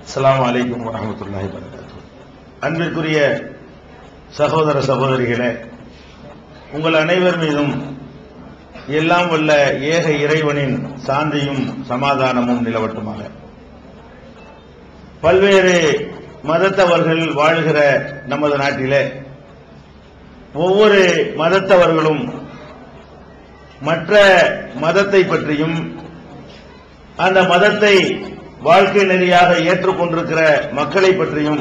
அஸ்ஸலாமு அலைக்கும் வரஹ்மத்துல்லாஹி வபரகாத்துஹு. அன்பிற்குரிய சகோதர சகோதரிகளே, உங்கள் அனைவர் மீதும் எல்லாம் வல்ல ஏக இறைவனின் சாந்தியும் சமாதானமும் நிலவட்டுமாக. பல்வேறு மதத்தவர்கள் வாழ்கிற நமது நாட்டிலே ஒவ்வொரு மதத்தவர்களும் மற்ற மதத்தை பற்றியும் அந்த மதத்தை வாழ்க்கை நெறியாக ஏற்றுக்கொண்டிருக்கிற மக்களை பற்றியும்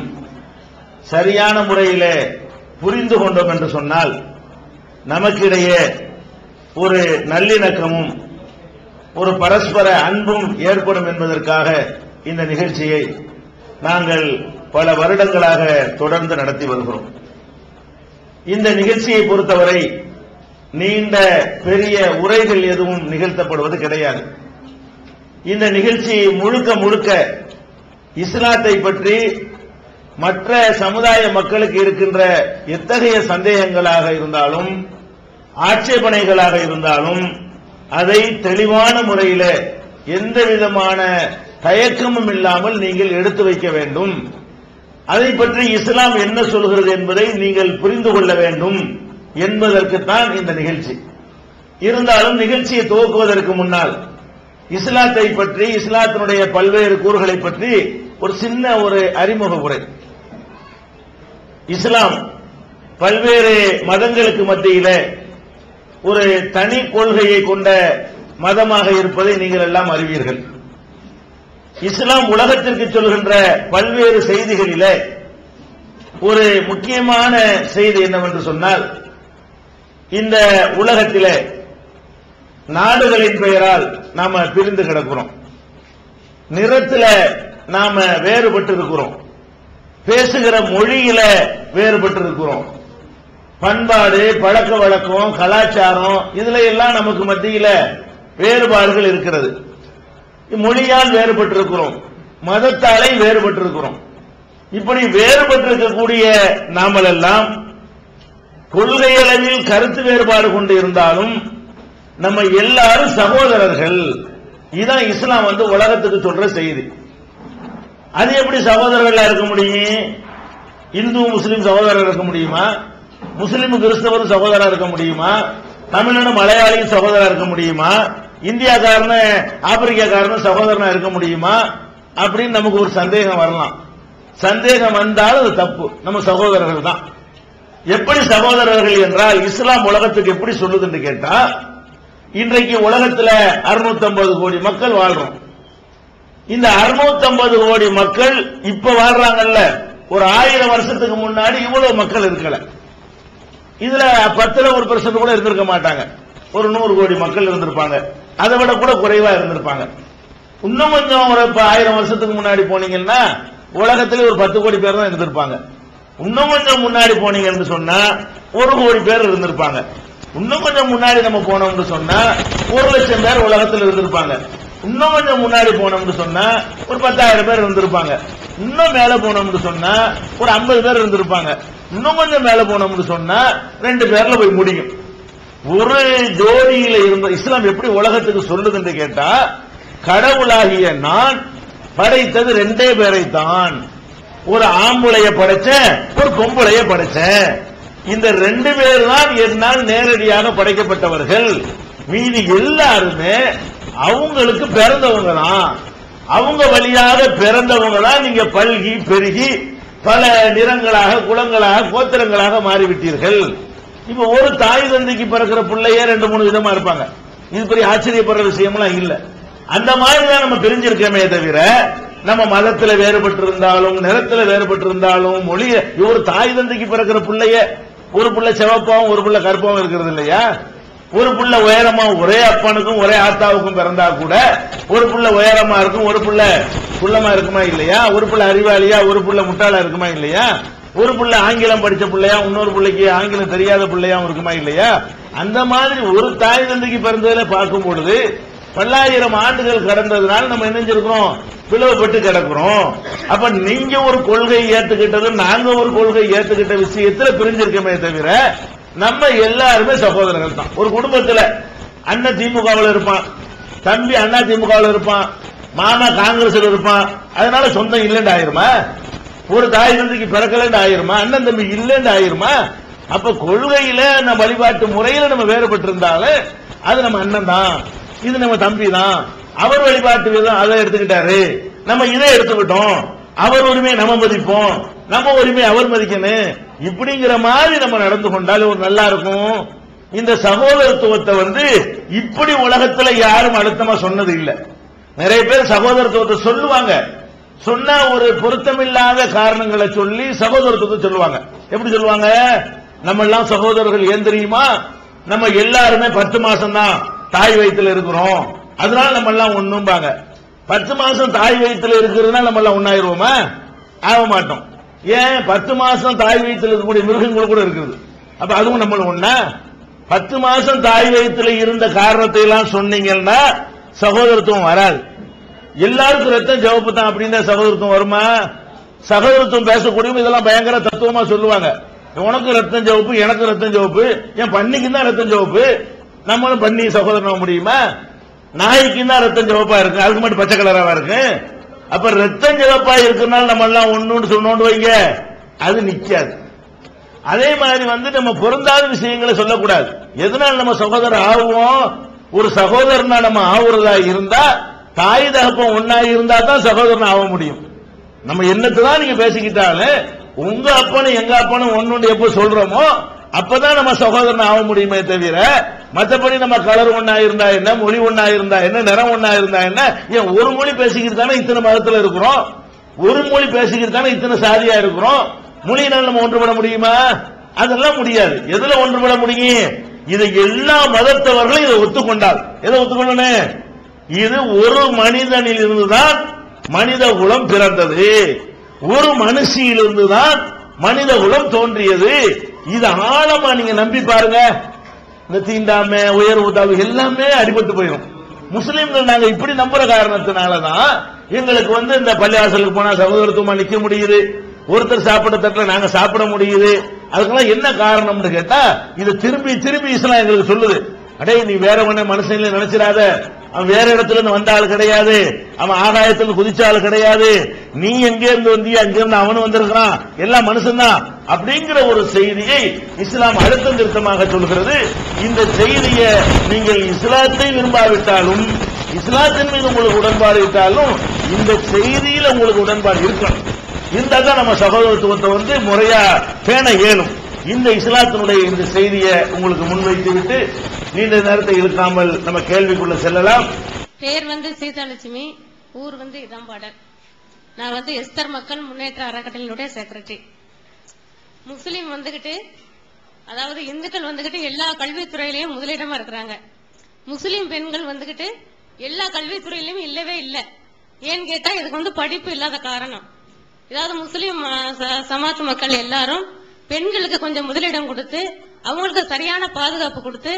சரியான முறையிலே புரிந்து கொண்டோம் என்று சொன்னால் நமக்கிடையே ஒரு நல்லிணக்கமும் ஒரு பரஸ்பர அன்பும் ஏற்படும் என்பதற்காக இந்த நிகழ்ச்சியை நாங்கள் பல வருடங்களாக தொடர்ந்து நடத்தி வருகிறோம். இந்த நிகழ்ச்சியை பொறுத்தவரை நீண்ட பெரிய உரைகள் எதுவும் நிகழ்த்தப்படுவது கிடையாது. இந்த நிகழ்ச்சி முழுக்க முழுக்க இஸ்லாத்தை பற்றி மற்ற சமுதாய மக்களுக்கு இருக்கின்ற எத்தகைய சந்தேகங்களாக இருந்தாலும் ஆட்சேபனைகளாக இருந்தாலும் அதை தெளிவான முறையில் எந்த விதமான தயக்கமும் இல்லாமல் நீங்கள் எடுத்து வைக்க வேண்டும். அதை பற்றி இஸ்லாம் என்ன சொல்கிறது என்பதை நீங்கள் புரிந்து கொள்ள வேண்டும் என்பதற்குத்தான் இந்த நிகழ்ச்சி. இருந்தாலும் நிகழ்ச்சியை துவக்குவதற்கு முன்னால் இஸ்லாத்தை பற்றி, இஸ்லாத்தினுடைய பல்வேறு கூறுகளை பற்றி ஒரு சின்ன ஒரு அறிமுக உரை. இஸ்லாம் பல்வேறு மதங்களுக்கு மத்தியில ஒரு தனி கொள்கையை கொண்ட மதமாக இருப்பதை நீங்கள் எல்லாம் அறிவீர்கள். இஸ்லாம் உலகத்திற்கு சொல்கின்ற பல்வேறு செய்திகளிலே ஒரு முக்கியமான செய்தி என்னவென்று சொன்னால், இந்த உலகத்திலே நாடுகளின் பெயரால் நாம பிரிந்து கிடக்கிறோம், நிறத்தில் நாம வேறுபட்டு இருக்கிறோம், பேசுகிற மொழியில வேறுபட்டு இருக்கிறோம், பண்பாடு பழக்க வழக்கம் கலாச்சாரம் இதுல எல்லாம் நமக்கு மத்தியில வேறுபாடுகள் இருக்கிறது. மொழியால் வேறுபட்டிருக்கிறோம், மதத்தாலே வேறுபட்டிருக்கிறோம். இப்படி வேறுபட்டிருக்கக்கூடிய நாமல் எல்லாம் கொள்கை அளவில் கருத்து வேறுபாடு கொண்டு இருந்தாலும் நம்ம எல்லாரும் சகோதரர்கள். இதுதான் இஸ்லாம் உலகத்துக்கு சொல்ற செய்தி. அது எப்படி சகோதரர்களா இருக்க முடியும்? இந்து முஸ்லீம் சகோதரர் இருக்க முடியுமா? முஸ்லீம் கிறிஸ்தவரும் சகோதரா இருக்க முடியுமா? தமிழனு மலையாளியும் சகோதரா இருக்க முடியுமா? இந்தியாக்காரன ஆப்பிரிக்காக்காரன சகோதரனா இருக்க முடியுமா? அப்படின்னு நமக்கு ஒரு சந்தேகம் வரலாம். சந்தேகம் வந்தாலும் அது தப்பு. நம்ம சகோதரர்கள் தான். எப்படி சகோதரர்கள் என்றால் இஸ்லாம் உலகத்துக்கு எப்படி சொல்லுதுன்னு கேட்டா, இன்றைக்கு உலகத்தில் 650 கோடி மக்கள் வாழ்றோம். இந்த 650 கோடி மக்கள் இப்ப வாழ்றாங்கல்ல, ஒரு 1000 வருஷத்துக்கு முன்னாடி இவ்வளவு மக்கள் இருக்கல. இதுல 10ல 1% கூட இருந்திருக்க மாட்டாங்க. ஒரு 100 கோடி மக்கள் இருந்திருப்பாங்க, அதை விட கூட குறைவா இருந்திருப்பாங்க. இன்னும் கொஞ்சம் ஒரு 1000 வருஷத்துக்கு முன்னாடி போனீங்கன்னா உலகத்திலே ஒரு 10 கோடி பேர் தான் இருந்திருப்பாங்க. இன்னும் கொஞ்சம் முன்னாடி போனீங்கன்னு சொன்னா 1 கோடி பேர் இருந்திருப்பாங்க. இன்னும் கொஞ்சம் முன்னாடி நம்ம போனோம்னு சொன்னா 1 லட்சம் பேர் உலகத்தில் இருந்திருப்பாங்க. இன்னும் கொஞ்சம் முன்னாடி போனோம்னு சொன்னா ஒரு 10,000 பேர் இருந்திருப்பாங்க. இன்னும் மேல போனோம்னு சொன்னா ஒரு 50 பேர் இருந்திருப்பாங்க. இன்னும் கொஞ்சம் மேல போனோம்னு சொன்னா 2 பேர்ல போய் முடியும். ஒரு ஜோடியில இருந்த இஸ்லாம் எப்படி உலகத்துக்கு சொல்லுதுன்னு கேட்டா, கடவுளாகிய நான் படைத்தது 2 பேரை தான். ஒரு ஆம்புளைய படைச்சேன், ஒரு பொம்பளைய படைச்சேன். இந்த 2 பேர் தான் என்னால் நேரடியாக படைக்கப்பட்டவர்கள். மீதி எல்லாருமே அவங்களுக்கு பிறந்தவங்க தான். அவங்க வழியாக பிறந்தவங்க தான் நீங்க பல்கி பெருகி பல நிறங்களாக குலங்களாக கோத்திரங்களாக மாறிவிட்டீர்கள். இப்ப ஒரு தாய் தந்தைக்கு பிறக்கிற பிள்ளையே 2-3 விதமா இருப்பாங்க. இது பெரிய ஆச்சரியப்படுற விஷயம்லாம் இல்ல. அந்த மாதிரிதான் நம்ம பிரிஞ்சிருக்கமே தவிர, நம்ம மதத்துல வேறுபட்டு இருந்தாலும் நிறத்துல வேறுபட்டு இருந்தாலும் மொழிய, ஒரு தாய் தந்தைக்கு பிறக்கிற பிள்ளைய ஒரு புள்ள சிவப்பாவும் ஒரு புள்ள கருப்பாவும் இருக்கிறது இல்லையா? ஒரு புள்ள உயரமா ஒரே அப்பனுக்கும் ஒரே ஆத்தாவுக்கும் பிறந்தா கூட ஒரு புள்ள உயரமா இருக்கும், ஒரு புள்ள குள்ளமா இருக்குமா இல்லையா? ஒரு புள்ள அறிவாளியா, ஒரு புள்ள முட்டாளா இருக்குமா இல்லையா? ஒரு புள்ள ஆங்கிலம் படிச்ச பிள்ளையா, இன்னொரு பிள்ளைக்கு ஆங்கிலம் தெரியாத பிள்ளையாவும் இருக்குமா இல்லையா? அந்த மாதிரி ஒரு தாய் தந்தைக்கு பிறந்ததுல பார்க்கும் பொழுது பல்லாயிரம் ஆண்டுகள் கடந்ததுனால நம்ம நினைஞ்சிருக்கிறோம், பிளவுபட்டு கிடக்கிறோம். அப்ப நீங்க ஒரு கொள்கை ஏத்துக்கிட்டது, நாங்க ஒரு கொள்கை ஏத்துக்கிட்ட விஷயத்துல பிரிஞ்சிருக்கமே தவிர நம்ம எல்லாருமே சகோதரர்கள் தான். ஒரு குடும்பத்துல அண்ணன் திமுகவில் இருப்பான், தம்பி அண்ணா திமுகவில் இருப்பான், மாமா காங்கிரஸ்ல இருப்பான், அதனால சொந்தம் இல்லைன்னு ஆயிருமா? ஒரு தாய் தந்தைக்கு பிறக்கலன்னு ஆயிருமா? அண்ணன் தம்பி இல்லைன்னு ஆயிருமா? அப்ப கொள்கையில நம்ம வழிபாட்டு முறையில நம்ம வேறுபட்டு இருந்தாலும் அது நம்ம அண்ணன் தான், இது நம்ம தம்பி தான். அவர் வழிபாட்டு விதம் அதை எடுத்துக்கிட்டாரு, நம்ம இதை எடுத்துக்கிட்டோம். அவர் உரிமை நம்ம மதிப்போம், நம்ம உரிமை அவர் மதிக்கணும். இப்படிங்கிற மாதிரி நம்ம நடந்து கொண்டால் ஒரு நல்லா இருக்கும். இந்த சகோதரத்துவத்தை இப்படி உலகத்துல யாரும் அழுத்தமா சொன்னது இல்ல. நிறைய பேர் சகோதரத்துவத்தை சொல்லுவாங்க, சொன்னா ஒரு பொருத்தமில்லாத காரணங்களை சொல்லி சகோதரத்துவத்தை சொல்லுவாங்க. எப்படி சொல்லுவாங்க? நம்ம எல்லாம் சகோதரர்கள் ஏன் தெரியுமா? நம்ம எல்லாருமே 10 மாசம் தான் தாய் வயிற்றுல இருக்கிறோம், அதனால நம்ம எல்லாம் ஒண்ணும்பாங்க. 10 மாசம் தாய் வயிற்றுல இருக்கிறதுனால நம்ம எல்லாம் ஒன்னாயிருவோமா? ஆக மாட்டோம். ஏன்? 10 மாசம் தாய் வயிற்றுல இருக்கக்கூடிய மிருகங்கள் கூட இருக்குது, அப்ப அதுவும் நம்ம ஒண்ணா? 10 மாசம் தாய் வயிற்றுல இருந்த காரணத்தை எல்லாம் சொன்னீங்கன்னா சகோதரத்துவம் வராது. எல்லாருக்கும் ரத்தம் சிவப்பு தான் அப்படின்னா சகோதரத்துவம் வருமா? சகோதரத்துவம் பேசக்கூடியவங்க இதெல்லாம் பயங்கர தத்துவமா சொல்லுவாங்க. உனக்கு ரத்தம் சிவப்பு, எனக்கு ரத்தம் சிவப்பு, என் பன்னிக்கு தான் ரத்தம் சிவப்பு, நம்மளும் பன்னி சகோதரன் முடியுமா? நாய்க்கு தான் ரத்தம் சிவப்பா இருக்கு, அதுக்கு மட்டும் பச்சை கலராவா இருக்கு. அப்ப ரத்தம் சிவப்பா இருக்கிறனால நம்ம எல்லாம் ஒண்ணு சொன்னோண்டு வைங்க, அது நிக்காது. அதே மாதிரி நம்ம பொருந்தாத விஷயங்களை சொல்லக்கூடாது. எதனால நம்ம சகோதரர் ஆகுவோம்? ஒரு சகோதரனா நம்ம ஆகுறதா இருந்தா தாய் தகப்பன் ஒன்னா இருந்தா தான் சகோதரன் ஆக முடியும். நம்ம என்னத்தான் நீங்க பேசிக்கிட்டாலும் உங்க அப்பனும் எங்க அப்பனும் ஒன்னு எப்ப சொல்றோமோ அப்பதான் நம்ம சகோதரன் ஆக முடியுமே தவிர, மற்றபடி நம்ம கலர் ஒன்னா இருந்தா என்ன, மொழி ஒன்னா இருந்தா என்ன, நிறம் ஒன்னா இருந்தா என்ன, ஏன் ஒரு மொழி பேசிக்கிட்டு தானே இத்தனை மதத்துல இருக்கிறோம், ஒரு மொழி பேசிக்கிட்டு தானே இத்தனை சாதியா இருக்கிறோம். மொழியினால் நம்ம ஒன்றுபட முடியுமா? அதெல்லாம் முடியாது. எதுல ஒன்றுபட முடியும்? இதை எல்லா மதத்தவர்களும் இதை ஒத்துக்கொண்டால், எதை ஒத்துக்கொள்ளணும்? இது ஒரு மனிதனில் இருந்துதான் மனித குலம் பிறந்தது, ஒரு மனுஷியில் இருந்துதான் மனித குலம் தோன்றியது. இது ஆழமா நீங்க நம்பி பாருங்க. இந்த தீண்டாமை, உயர்வு தாழ்வு எல்லாமே அடிபட்டு போயிடும். முஸ்லிம்கள் நாங்க இப்படி நம்புற காரணத்தினாலதான் எங்களுக்கு இந்த பள்ளிவாசலுக்கு போனா சகோதரத்துவமா நிக்க முடியுது, ஒருத்தர் சாப்பிட தட்டில் நாங்க சாப்பிட முடியுது. அதுக்கெல்லாம் என்ன காரணம்னு கேட்டா, இது திரும்பி திரும்பி இஸ்லாம் எங்களுக்கு சொல்லுது. அடே, நீ வேற ஒண்ணு மனுஷங்கள நினைச்சிடாத, அவன் வேற இடத்துல இருந்து வந்த ஆள் கிடையாது, அவன் ஆகாயத்துல குதிச்ச ஆள் கிடையாது, நீ எங்க இருந்து வந்தியா அங்க இருந்து அவனு வந்திருக்கான், எல்லாம் மனுஷன்தான் அப்படிங்கிற ஒரு செய்தியை இஸ்லாம் அழுத்தம் திருத்தமாக சொல்கிறது. இந்த செய்தியை நீங்கள் இஸ்லாத்தை விரும்பாவிட்டாலும், இஸ்லாத்தின் மீது உங்களுக்கு உடன்பாடு விட்டாலும், இந்த செய்தியில உங்களுக்கு உடன்பாடு இருக்கணும். இருந்தா தான் நம்ம சகோதரத்துவத்தை முறையா பேண இயலும். இந்த இஸ்லாத்தினுடைய இந்த செய்தியை உங்களுக்கு முன்வைத்து விட்டு நீண்ட நேரத்தை இழுக்காமல் நம்ம கேள்விக்குள்ள செல்லலாம். பேர் சீதாலட்சுமி, ஊர் இதம்பாடல். நான் எஸ்தர் மக்கள் முன்னேற்ற அறக்கட்டளையினுடைய செக்ரட்டரி. முஸ்லீம் அதாவது இந்துக்கள் எல்லா கல்வித்துறையிலையும் முதலிடமா இருக்கிறாங்க. முஸ்லீம் பெண்கள் எல்லா கல்வித்துறையிலும் இல்லவே இல்லை. ஏன்னு கேட்டா இதுக்கு படிப்பு இல்லாத காரணம். ஏதாவது முஸ்லீம் சமாஜ் மக்கள் எல்லாரும் பெண்களுக்கு கொஞ்சம் முதலிடம் கொடுத்து அவங்களுக்கு சரியான பாதுகாப்பு கொடுத்து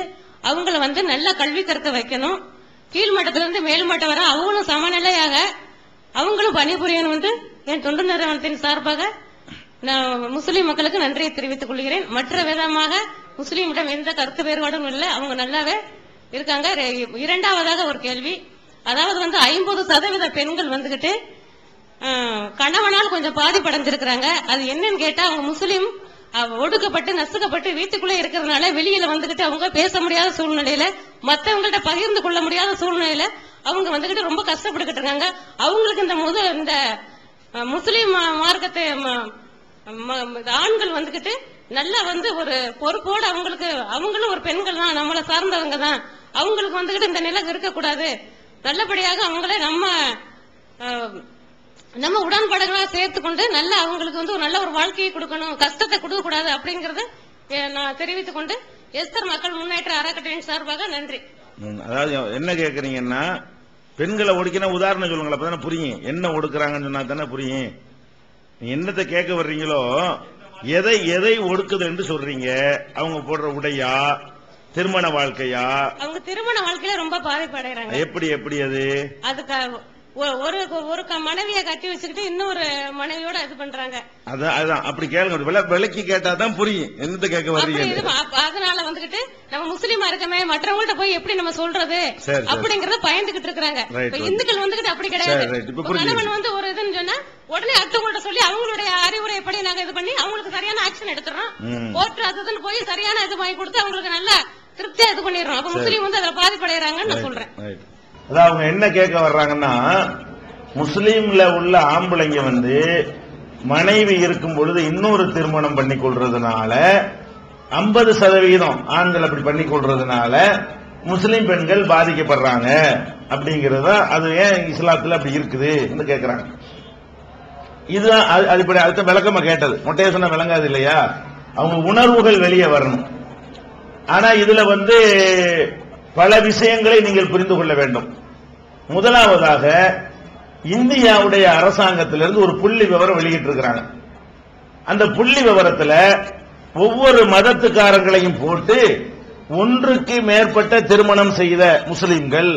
அவங்கள நல்ல கல்வி கற்க வைக்கணும். கீழ்மட்டத்திலிருந்து மேல்மட்டம் வர அவங்களும் சமநிலையாக அவங்களும் பணிபுரியணும். என் தொண்டு நிறுவனத்தின் சார்பாக நான் முஸ்லீம் மக்களுக்கு நன்றியை தெரிவித்துக் கொள்கிறேன். மற்ற விதமாக முஸ்லீமிடம் எந்த கருத்து வேறுபாடும் இல்லை, அவங்க நல்லாவே இருக்காங்க. இரண்டாவதாக ஒரு கேள்வி, அதாவது 50% பெண்கள் கணவனால் கொஞ்சம் பாதிப்படைஞ்சிருக்கிறாங்க. அது என்னன்னு கேட்டா, அவங்க முஸ்லீம் ஒடுக்கப்பட்டு நசுக்கப்பட்டு வீட்டுக்குள்ளே இருக்கிறதுனால வெளியில அவங்க பேச முடியாத சூழ்நிலையில, மற்றவங்கள்ட்ட பகிர்ந்து கொள்ள முடியாத சூழ்நிலையில அவங்க ரொம்ப கஷ்டப்பட்டுக்கிட்டு இருக்காங்க. அவங்களுக்கு இந்த முஸ்லீம் மார்க்கத்தை ஆண்கள் நல்லா ஒரு பொறுப்போடு அவங்களும் ஒரு பெண்கள் தான், நம்மளை சார்ந்தவங்க தான், அவங்களுக்கு இந்த நிலை இருக்கக்கூடாது, நல்லபடியாக அவங்கள நம்ம உடன்பாடுகளா சேர்த்துக்கொண்டு நல்ல அவங்களுக்கு ஒரு நல்ல ஒரு வாழ்க்கையை கொடுக்கணும், கஷ்டத்தை கொடுக்க கூடாது அப்படிங்கறத நான் தெரிவித்துக் கொண்டு எஸ்தர் மக்கள் முன்னேற்ற அறக்கட்டளையின் சார்பாக நன்றி. அதாவது என்ன கேக்குறீங்கன்னா, பெண்களை ஒடுக்கினா உதாரணம் சொல்லுங்களேன், அப்பதானே புரியும். என்ன ஒடுக்குறாங்கன்னு சொன்னா தானே புரியும். நீ என்னத்தை கேட்க வர்றீங்களோ, எதை எதை ஒடுக்குது என்று சொல்றீங்க? அவங்க போடுற உடையா, திருமண வாழ்க்கையா? அவங்க திருமண வாழ்க்கையில ரொம்ப பாதிப்படைறாங்க. எப்படி அது? அதுக்கு ஒரு மனைவியை கட்டி வச்சுக்கிட்டு இன்னொரு மனைவியோட இது பண்றாங்க. அதான் அப்படி கேளுங்க, விலைக்கு கேட்டாதான் புரியும் என்னத்த கேட்க வர்றீங்க. அதனால வந்துகிட்டு நம்ம முஸ்லீமா இருக்கமே மற்றவங்கள்ட்ட போய் எப்படி நம்ம சொல்றது அப்படிங்கறத பயந்துகிட்டு இருக்காங்க. இந்துக்கள் வந்துகிட்டு அப்படி கிடையாது. கணவன் வந்து ஒரு இதுன்னு சொன்னா உடனே அடுத்தவங்கள்ட்ட சொல்லி அவங்களுடைய அறிவுரைப்படி நாங்க இது பண்ணி அவங்களுக்கு சரியான ஆக்ஷன் எடுத்துறோம். கோர்ட் அதுன்னு போய் சரியான இது வாங்கி கொடுத்து அவங்களுக்கு நல்லா திருப்தியா இது பண்ணிடுறோம். அப்ப முஸ்லீம் வந்து அதுல பாதிப்படைறாங்கன்னு நான் சொல்றேன். அதான் அவங்க என்ன கேட்க வர்றாங்கன்னா, முஸ்லீம்ல உள்ள ஆம்பளைங்க வந்து மனைவி இருக்கும் பொழுது இன்னொரு திருமணம் பண்ணி கொள்றதுனால 50% ஆண்கள் அப்படி பண்ணி கொள்றதுனால முஸ்லீம் பெண்கள் பாதிக்கப்படுறாங்க அப்படிங்கறத, அது ஏன் இஸ்லாத்துல அப்படி இருக்குது கேட்கிறாங்க. இதுதான் அதுபடி அடுத்த விளக்கமா கேட்டது. மொட்டையை சொன்ன விளங்காது இல்லையா, அவங்க உணர்வுகள் வெளியே வரணும். ஆனா இதுல வந்து பல விஷயங்களை நீங்கள் புரிந்து கொள்ள வேண்டும். முதலாவதாக, இந்தியாவுடைய அரசாங்கத்திலிருந்து ஒரு புள்ளி விவரம் வெளியிட்டு இருக்கிறாங்க. அந்த புள்ளி விவரத்தில் ஒவ்வொரு மதத்துக்காரங்களையும் போட்டு ஒன்றுக்கு மேற்பட்ட திருமணம் செய்த முஸ்லிம்கள்,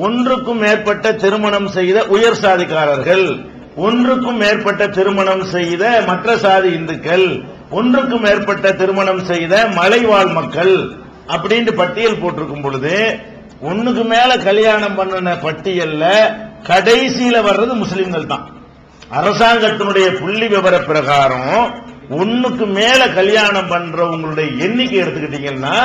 ஒன்றுக்கும் மேற்பட்ட திருமணம் செய்த உயர் சாதிக்காரர்கள், ஒன்றுக்கும் மேற்பட்ட திருமணம் செய்த மற்ற சாதி இந்துக்கள், ஒன்றுக்கும் மேற்பட்ட திருமணம் செய்த மலைவாழ் மக்கள் அப்படின்னு பட்டியல் போட்டிருக்கும் பொழுது ஒண்ணுக்கு மேல கல்யாணம் பண்ணின பட்டியல்ல கடைசியில வர்றது முஸ்லிம்கள் தான். அரசாங்கத்தினுடைய புள்ளி விவர பிரகாரம் ஒண்ணுக்கு மேல கல்யாணம் பண்றவங்களுடைய எண்ணிக்கை எடுத்துக்கிட்டீங்கன்னா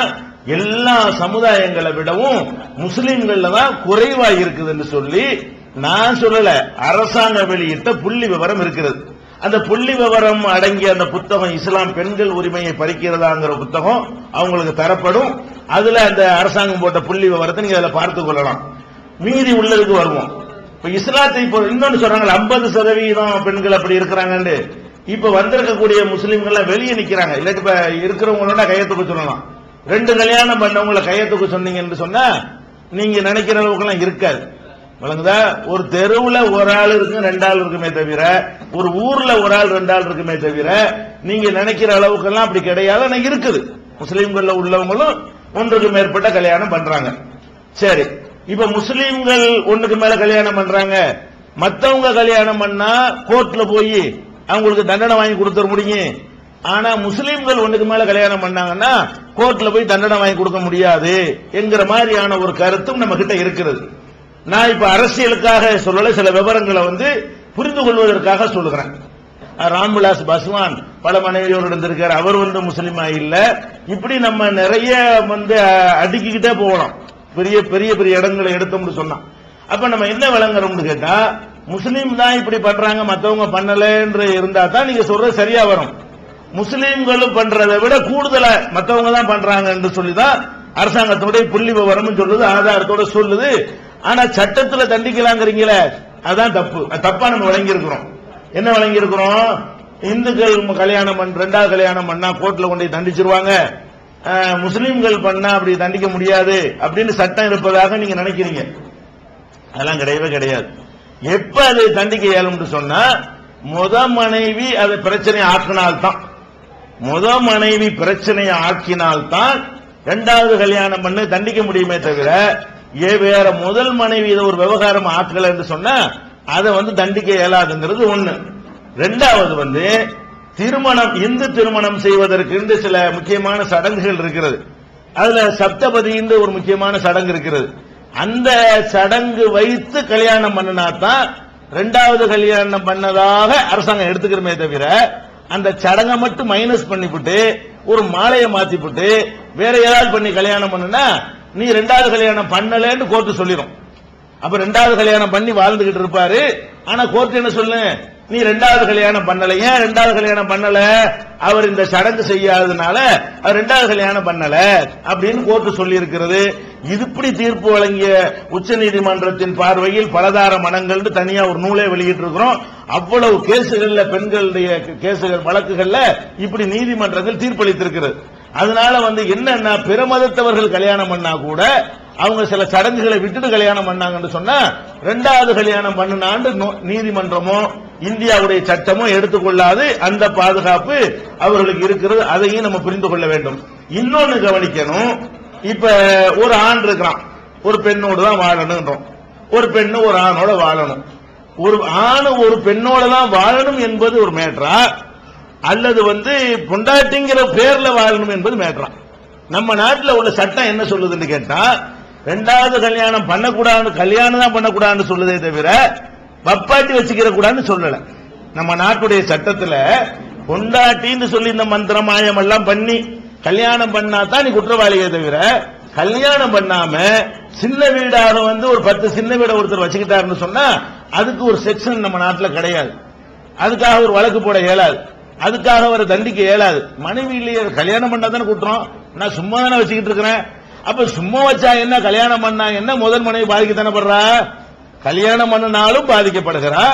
எல்லா சமுதாயங்களை விடவும் முஸ்லிம்கள்ல தான் குறைவா இருக்குதுன்னு சொல்லி நான் சொல்லல, அரசாங்கம் வெளியிட்ட புள்ளி விவரம் இருக்கிறது. அந்த புள்ளி விவரம் அடங்கிய அந்த புத்தகம் இஸ்லாம் பெண்கள் உரிமையை பறிக்கிறதாங்கிற புத்தகம் அவங்களுக்கு தரப்படும். அதுல அந்த அரசாங்கம் போட்ட புள்ளி விவரத்தை நீங்க அதில் பார்த்துக் கொள்ளலாம். மீதி உள்ளதுக்கு வருவோம். இப்ப இஸ்லாத்தை இன்னொன்னு சொல்றாங்க, 50% பெண்கள் அப்படி இருக்கிறாங்க. இப்ப வந்திருக்கக்கூடிய முஸ்லிம்கள் வெளியே நிக்கிறாங்க. இல்லாட்டி இப்ப இருக்கிறவங்களோட கையத்துக்கு சொல்லலாம். 2 கல்யாணம் பண்ணவங்களை கையத்துக்கு சொன்னீங்கன்னு சொன்னா நீங்க நினைக்கிற அளவுக்கு எல்லாம் இருக்காது. வழங்குதா? ஒரு தெருவுல ஒரு ஆள் இருக்கு, 2 ஆள் இருக்குமே தவிர, ஒரு ஊர்ல ஒரு ஆள் 2 ஆள் இருக்குமே தவிர, நீங்க நினைக்கிற அளவுக்கு எல்லாம் அப்படி கிடையாது. ஆனா இருக்குது. முஸ்லீம்கள் உள்ளவங்களும் ஒன்றுக்கு மேற்பட்ட கல்யாணம் பண்றாங்க. சரி, இப்ப முஸ்லீம்கள் ஒண்ணுக்கு மேல கல்யாணம் பண்றாங்க. மத்தவங்க கல்யாணம் பண்ணா கோர்ட்ல போய் அவங்களுக்கு தண்டனை வாங்கி கொடுத்துட முடியும். ஆனா முஸ்லீம்கள் ஒண்ணுக்கு மேல கல்யாணம் பண்ணாங்கன்னா கோர்ட்ல போய் தண்டனை வாங்கி கொடுக்க முடியாது என்கிற மாதிரியான ஒரு கருத்தும் நம்ம கிட்ட இருக்கிறது. நான் இப்ப அரசியலுக்காக சொல்லல, சில விவரங்களை வந்து புரிந்து கொள்வதற்காக சொல்லுகிறேன். ராம்விலாஸ் பாஸ்வான் பல மனைவியோடு இருந்திருக்காரு. அவர் வந்து முஸ்லீமா இல்ல. இப்படி நம்ம நிறைய வந்து அடுக்கிக்கிட்டே போகலாம். பெரிய பெரிய பெரிய இடங்களை எடுத்தோம்னு சொன்னா அப்ப நம்ம என்ன விளங்குறோம்னு கேட்டா, முஸ்லீம் தான் இப்படி பண்றாங்க மத்தவங்க பண்ணல என்று இருந்தா தான் நீங்க சொல்றது சரியா வரும். முஸ்லீம்களும் பண்றதை விட கூடுதலா மத்தவங்க தான் பண்றாங்க என்று சொல்லிதான் அரசாங்கத்தோட புள்ளி விவரம் சொல்லுது, ஆதாரத்தோட சொல்லுது. ஆனா சட்டத்தில் தண்டிக்கலாங்கிறீங்களே, அதான் தப்பு. தப்பா நம்ம வழங்கி இருக்கிறோம். என்ன வழங்கி இருக்கிறோம்? இந்துக்கள் கல்யாணம் 2வது கல்யாணம் பண்ணா கோர்ட்ல கொண்டு தண்டிச்சிருவாங்க, முஸ்லீம்கள் பண்ணா அப்படி தண்டிக்க முடியாது அப்படின்னு சட்டம் இருப்பதாக நீங்க நினைக்கிறீங்க. அதெல்லாம் கிடையவே கிடையாது. எப்ப அது தண்டிக்க இயலும்னு சொன்னா, முத மனைவி அதை பிரச்சனை ஆக்கினால்தான், முத மனைவி பிரச்சனையை ஆக்கினால்தான் 2வது கல்யாணம் பண்ணி தண்டிக்க முடியுமே தவிர, வேற முதல் மனைவி இதை ஒரு விவகாரம் ஆக்கல என்று சொன்னா அதை வந்து தண்டிக்க இயலாதுங்கிறது ஒண்ணு. 2வது வந்து திருமணம், இந்து திருமணம் செய்வதற்கு சில முக்கியமான சடங்குகள் இருக்கிறது. அதுல சப்தபதி ஒரு முக்கியமான சடங்கு இருக்கிறது. அந்த சடங்கு வைத்து கல்யாணம் பண்ணினாதான் 2வது கல்யாணம் பண்ணதாக அரசாங்கம் எடுத்துக்கிறமே தவிர, அந்த சடங்கை மட்டும் மைனஸ் பண்ணிவிட்டு ஒரு மாலையை மாத்திவிட்டு வேற ஏதாவது பண்ணி கல்யாணம் பண்ணுனா நீ 2வது கல்யாணம் பண்ணலன்னு கோர்ட்டு சொல்லிடும். அப்ப 2வது கல்யாணம் பண்ணி வாழ்ந்துகிட்டு இருப்பாரு. ஆனா கோர்ட் என்ன சொல்லு, நீ 2வது கல்யாணம் பண்ணல. ஏன் 2வது கல்யாணம் பண்ணல? அவர் இந்த சடங்கு செய்யாததுனால அவர் 2வது கல்யாணம் பண்ணல அப்படின்னு கோர்ட்டு சொல்லி இருக்கிறது. இதுபடி தீர்ப்பு வழங்கிய உச்ச நீதிமன்றத்தின் பார்வையில் பலதார மனங்கள் தனியா ஒரு நூலை வெளியிட்டு இருக்கிறோம். அவ்வளவு கேசுகள்ல, பெண்களுடைய கேசுகள் வழக்குகள்ல இப்படி நீதிமன்றங்கள் தீர்ப்பளித்திருக்கிறது. அதனால வந்து என்னன்னா, பிற மதத்தவர்கள் கல்யாணம் பண்ணா கூட அவங்க சில சடங்குகளை விட்டுட்டு கல்யாணம் பண்ணாங்கன்னு சொன்னா 2வது கல்யாணம் பண்ணினாண்டு நீதிமன்றமோ இந்தியாவுடைய சட்டமோ எடுத்துக்கொள்ளாது. அந்த பாதுகாப்பு அவர்களுக்கு இருக்கிறது. அதையும் நம்ம புரிந்து கொள்ள வேண்டும். இன்னொன்னு கவனிக்கணும். இப்ப ஒரு ஆண் இருக்கிறான், ஒரு பெண்ணோடு தான் வாழணும்ன்றோம். ஒரு பெண்ணு ஒரு ஆணோட வாழணும், ஒரு ஆணு ஒரு பெண்ணோட தான் வாழணும் என்பது ஒரு மேட்டரா, அல்லது பொண்டாட்டிங்கிற பேர்ல வாழணும் என்பது மேட்டரா? நம்ம நாட்டில் உள்ள சட்டம் என்ன சொல்லுதுன்னு கேட்டா, ரெண்டாவது கல்யாணம் பண்ணக்கூடாது, கல்யாணம் தான் பண்ணக்கூடாதுன்னு சொல்லுதே தவிர பப்பாட்டி வச்சுக்கிற கூடாதுன்னு சொல்லல. நம்ம நாட்டுடைய சட்டத்துல பொண்டாட்டின்னு சொல்லி இந்த மந்திரம் மாயம் எல்லாம் பண்ணி கல்யாணம் பண்ணா தான் நீ குற்றவாளியே தவிர, கல்யாணம் பண்ணாம சின்ன வீடாக ஒரு 10 சின்ன வீடை ஒருத்தர் வச்சுக்கிட்டாருன்னு சொன்னா அதுக்கு ஒரு செக்ஷன் நம்ம நாட்டில் கிடையாது. அதுக்காக ஒரு வழக்கு போட இயலாது, அதுக்காக ஒரு தண்டிக்க இயலாது. மனைவி இல்லையே, கல்யாணம் பண்ணா தானே குற்றம், நான் சும்மா தானே வச்சுக்கிட்டு இருக்கிறேன். அப்ப சும்மா வச்சா என்ன, கல்யாணம் பண்ணா என்ன, முதல் மனைவி பாதிக்கத்தானே படுறா, கல்யாணம் பண்ணினாலும் பாதிக்கப்படுகிறா,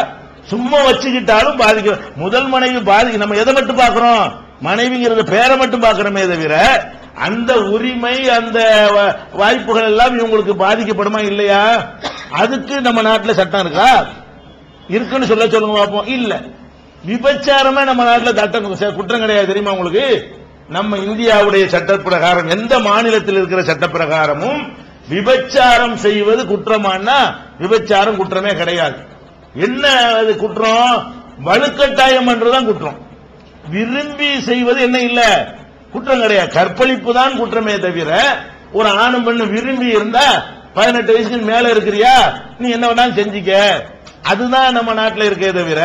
சும்மா வச்சுக்கிட்டாலும் பாதிக்க. முதல் மனைவி நம்ம எதை மட்டும் பாக்குறோம், மனைவிங்கிறத பேரை மட்டும் பாக்குறோமே தவிர அந்த உரிமை அந்த வாய்ப்புகள் எல்லாம் இவங்களுக்கு பாதிக்கப்படுமா இல்லையா? அதுக்கு நம்ம நாட்டில் சட்டம் இருக்கா? இருக்குன்னு சொல்லுங்க பார்ப்போம். இல்ல, விபச்சாரமே நம்ம நாட்டில் குற்றம் கிடையாது தெரியுமா உங்களுக்கு? நம்ம இந்தியாவுடைய சட்ட பிரகாரம், எந்த மாநிலத்தில் இருக்கிற சட்ட பிரகாரமும் விபச்சாரம் செய்வது குற்றமானா விபச்சாரம் குற்றமே கிடையாது. என்ன அது குற்றம்? வலுக்கட்டாயம் என்றுதான் குற்றம். விரும்பி செய்வது என்ன இல்ல, குற்றம் கிடையாது. கற்பழிப்பு தான் குற்றமே தவிர, ஒரு ஆணும் பெண்ணு விரும்பி இருந்தா 18 வயசுக்கு மேல இருக்கிறியா, நீ என்ன வேணாலும் செஞ்சிக்க, அதுதான் நம்ம நாட்டில் இருக்கே தவிர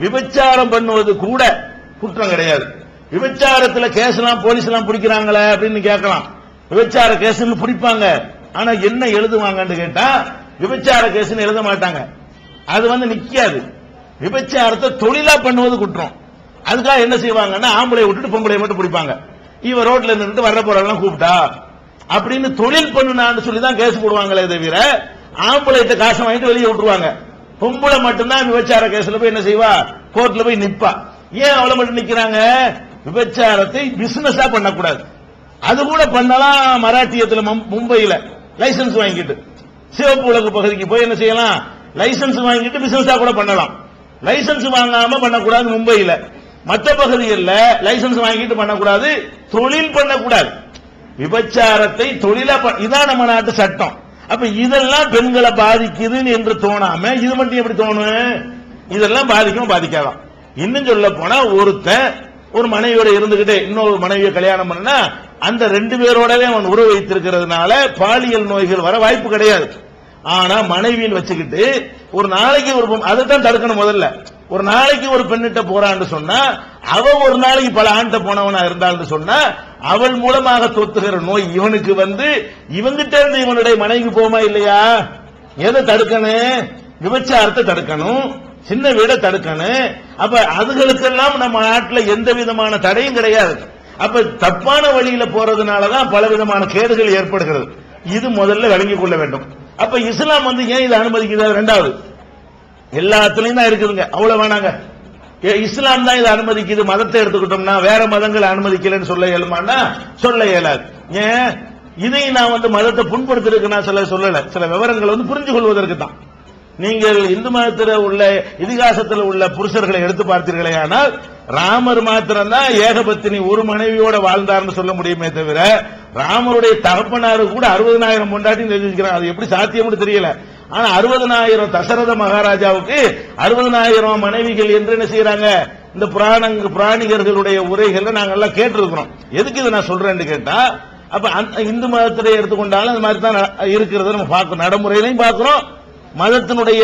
விபச்சாரம் பண்ணுவது கூட குற்றம் கிடையாது. விபச்சாரத்துல கேஸ் எல்லாம் போலீஸ் எல்லாம் பிடிக்கிறாங்களே அப்படின்னு கேட்கலாம். விபச்சார கேஸ் பிடிப்பாங்க, ஆனா என்ன எழுதுவாங்கன்னு கேட்டா விபச்சார கேஸ் எழுத மாட்டாங்க, அது நிக்காது. விபச்சாரத்தை தொழிலா பண்ணுவது குற்றம். அதுக்காக என்ன செய்வாங்கன்னா ஆம்பளை விட்டுட்டு பொம்பளை மட்டும் பிடிப்பாங்க. இவ ரோட்ல நின்று வர்ற போறவங்க கூப்பிட்டா அப்படின்னு தொழில் பண்ணுனான்னு சொல்லி தான் கேஸ் போடுவாங்களே தவிர ஆம்பளைட்ட காசு வாங்கிட்டு வெளியே விட்டுருவாங்க. பொம்பளை மட்டும்தான் விபச்சார கேஸ்ல போய் என்ன செய்வா, கோர்ட்ல போய் நிப்பா. ஏன் அவளை மட்டும் நிக்கிறாங்க? விபச்சாரத்தை பிசினஸா பண்ணக்கூடாது. அது கூட பண்ணலாம். மராட்டியத்தில் மும்பையில லைசன்ஸ் வாங்கிட்டு சிவப்பு உலக பகுதிக்கு போய் என்ன செய்யலாம், லைசன்ஸ் வாங்கிட்டு பிசினஸா கூட பண்ணலாம். லைசன்ஸ் வாங்காம பண்ணக்கூடாது மும்பையில. மற்ற பகுதிகளில் லைசன்ஸ் வாங்கிட்டு பண்ணக்கூடாது, தொழில் பண்ணக்கூடாது. விபச்சாரத்தை தொழிலா இதான் நம்ம நாட்டு சட்டம். அப்ப இதெல்லாம் பெண்களை பாதிக்குதுன்னு என்று தோணாம இது மட்டும் எப்படி தோணும்? இதெல்லாம் பாதிக்கும், பாதிக்காதான். இன்னும் சொல்ல போனா ஒருத்தன் ஒரு மனைவியோட இருந்துகிட்டே இன்னொரு மனைவியை கல்யாணம் பண்ணா அந்த 2 பேரோடவே அவன் உறவு வைத்திருக்கிறதுனால பாலியல் நோய்கள் வர வாய்ப்பு கிடையாது. ஆனா மனைவியில் வச்சுக்கிட்டு ஒரு நாளைக்கு அதைத்தான் தடுக்கணும். முதல்ல ஒரு நாளைக்கு ஒரு பெண்ணிட்ட போறான்னு சொன்னா, அவ ஒரு நாளைக்கு பல ஆண்ட போனவனா இருந்தான்னு சொன்னா, அவள் மூலமாக தொத்துகிற நோய் இவனுக்கு இவங்கிட்ட இருந்து இவனுடைய மனைவிக்கு போமா இல்லையா? எதை தடுக்கணும்? விபச்சாரத்தை தடுக்கணும், சின்ன வீடை தடுக்கணும். அப்ப அதுகளுக்கெல்லாம் நம்ம நாட்டில் எந்த விதமான தடையும் கிடையாது. அப்ப தப்பான வழியில போறதுனாலதான் பல விதமான கேடுகள் ஏற்படுகிறது. இது முதல்ல விளங்கிக் கொள்ள வேண்டும். அப்ப இஸ்லாம் ஏன் இதை அனுமதிக்கிறது? ரெண்டாவது, எல்லாத்துலயும் தான் இருக்குதுங்க, அவ்வளவு வேணாங்க. இஸ்லாம் தான் இதை அனுமதிக்குது. மதத்தை எடுத்துக்கிட்டோம்னா வேற மதங்களை அனுமதிக்கலன்னு சொல்ல இயலுமானா சொல்ல இயலாது. ஏன் இதையும் நான் மதத்தை புண்படுத்திருக்கு நான் சொல்லல, சில விவரங்களை புரிஞ்சு கொள்வதற்கு தான். நீங்கள் இந்து மதத்தில் உள்ள இதிகாசத்தில் உள்ள புருஷர்களை எடுத்து பார்த்தீர்களே, ஆனால் ராமர் மாத்திரம் தான் ஏகபத்தினி ஒரு மனைவியோட வாழ்ந்தார்னு சொல்ல முடியுமே தவிர ராமருடைய தகப்பனாரு கூட 60,000 பொண்டாட்டி தெரிஞ்சுக்கிறாங்க. அது எப்படி சாத்தியம்னு தெரியல. ஆனா 60,000 தசரத மகாராஜாவுக்கு 60,000 மனைவிகள் என்று என்ன செய்யறாங்க? இந்த பிராணிகர்களுடைய உரைகள் நாங்க எல்லாம் கேட்டிருக்கிறோம். எதுக்கு இதை நான் சொல்றேன்னு கேட்டா, அப்ப இந்து மதத்திலே எடுத்துக்கொண்டாலும் அந்த மாதிரி தான் இருக்கிறத நம்ம பார்க்கணும், நடைமுறையிலையும் பார்க்கிறோம், மதத்தினுடைய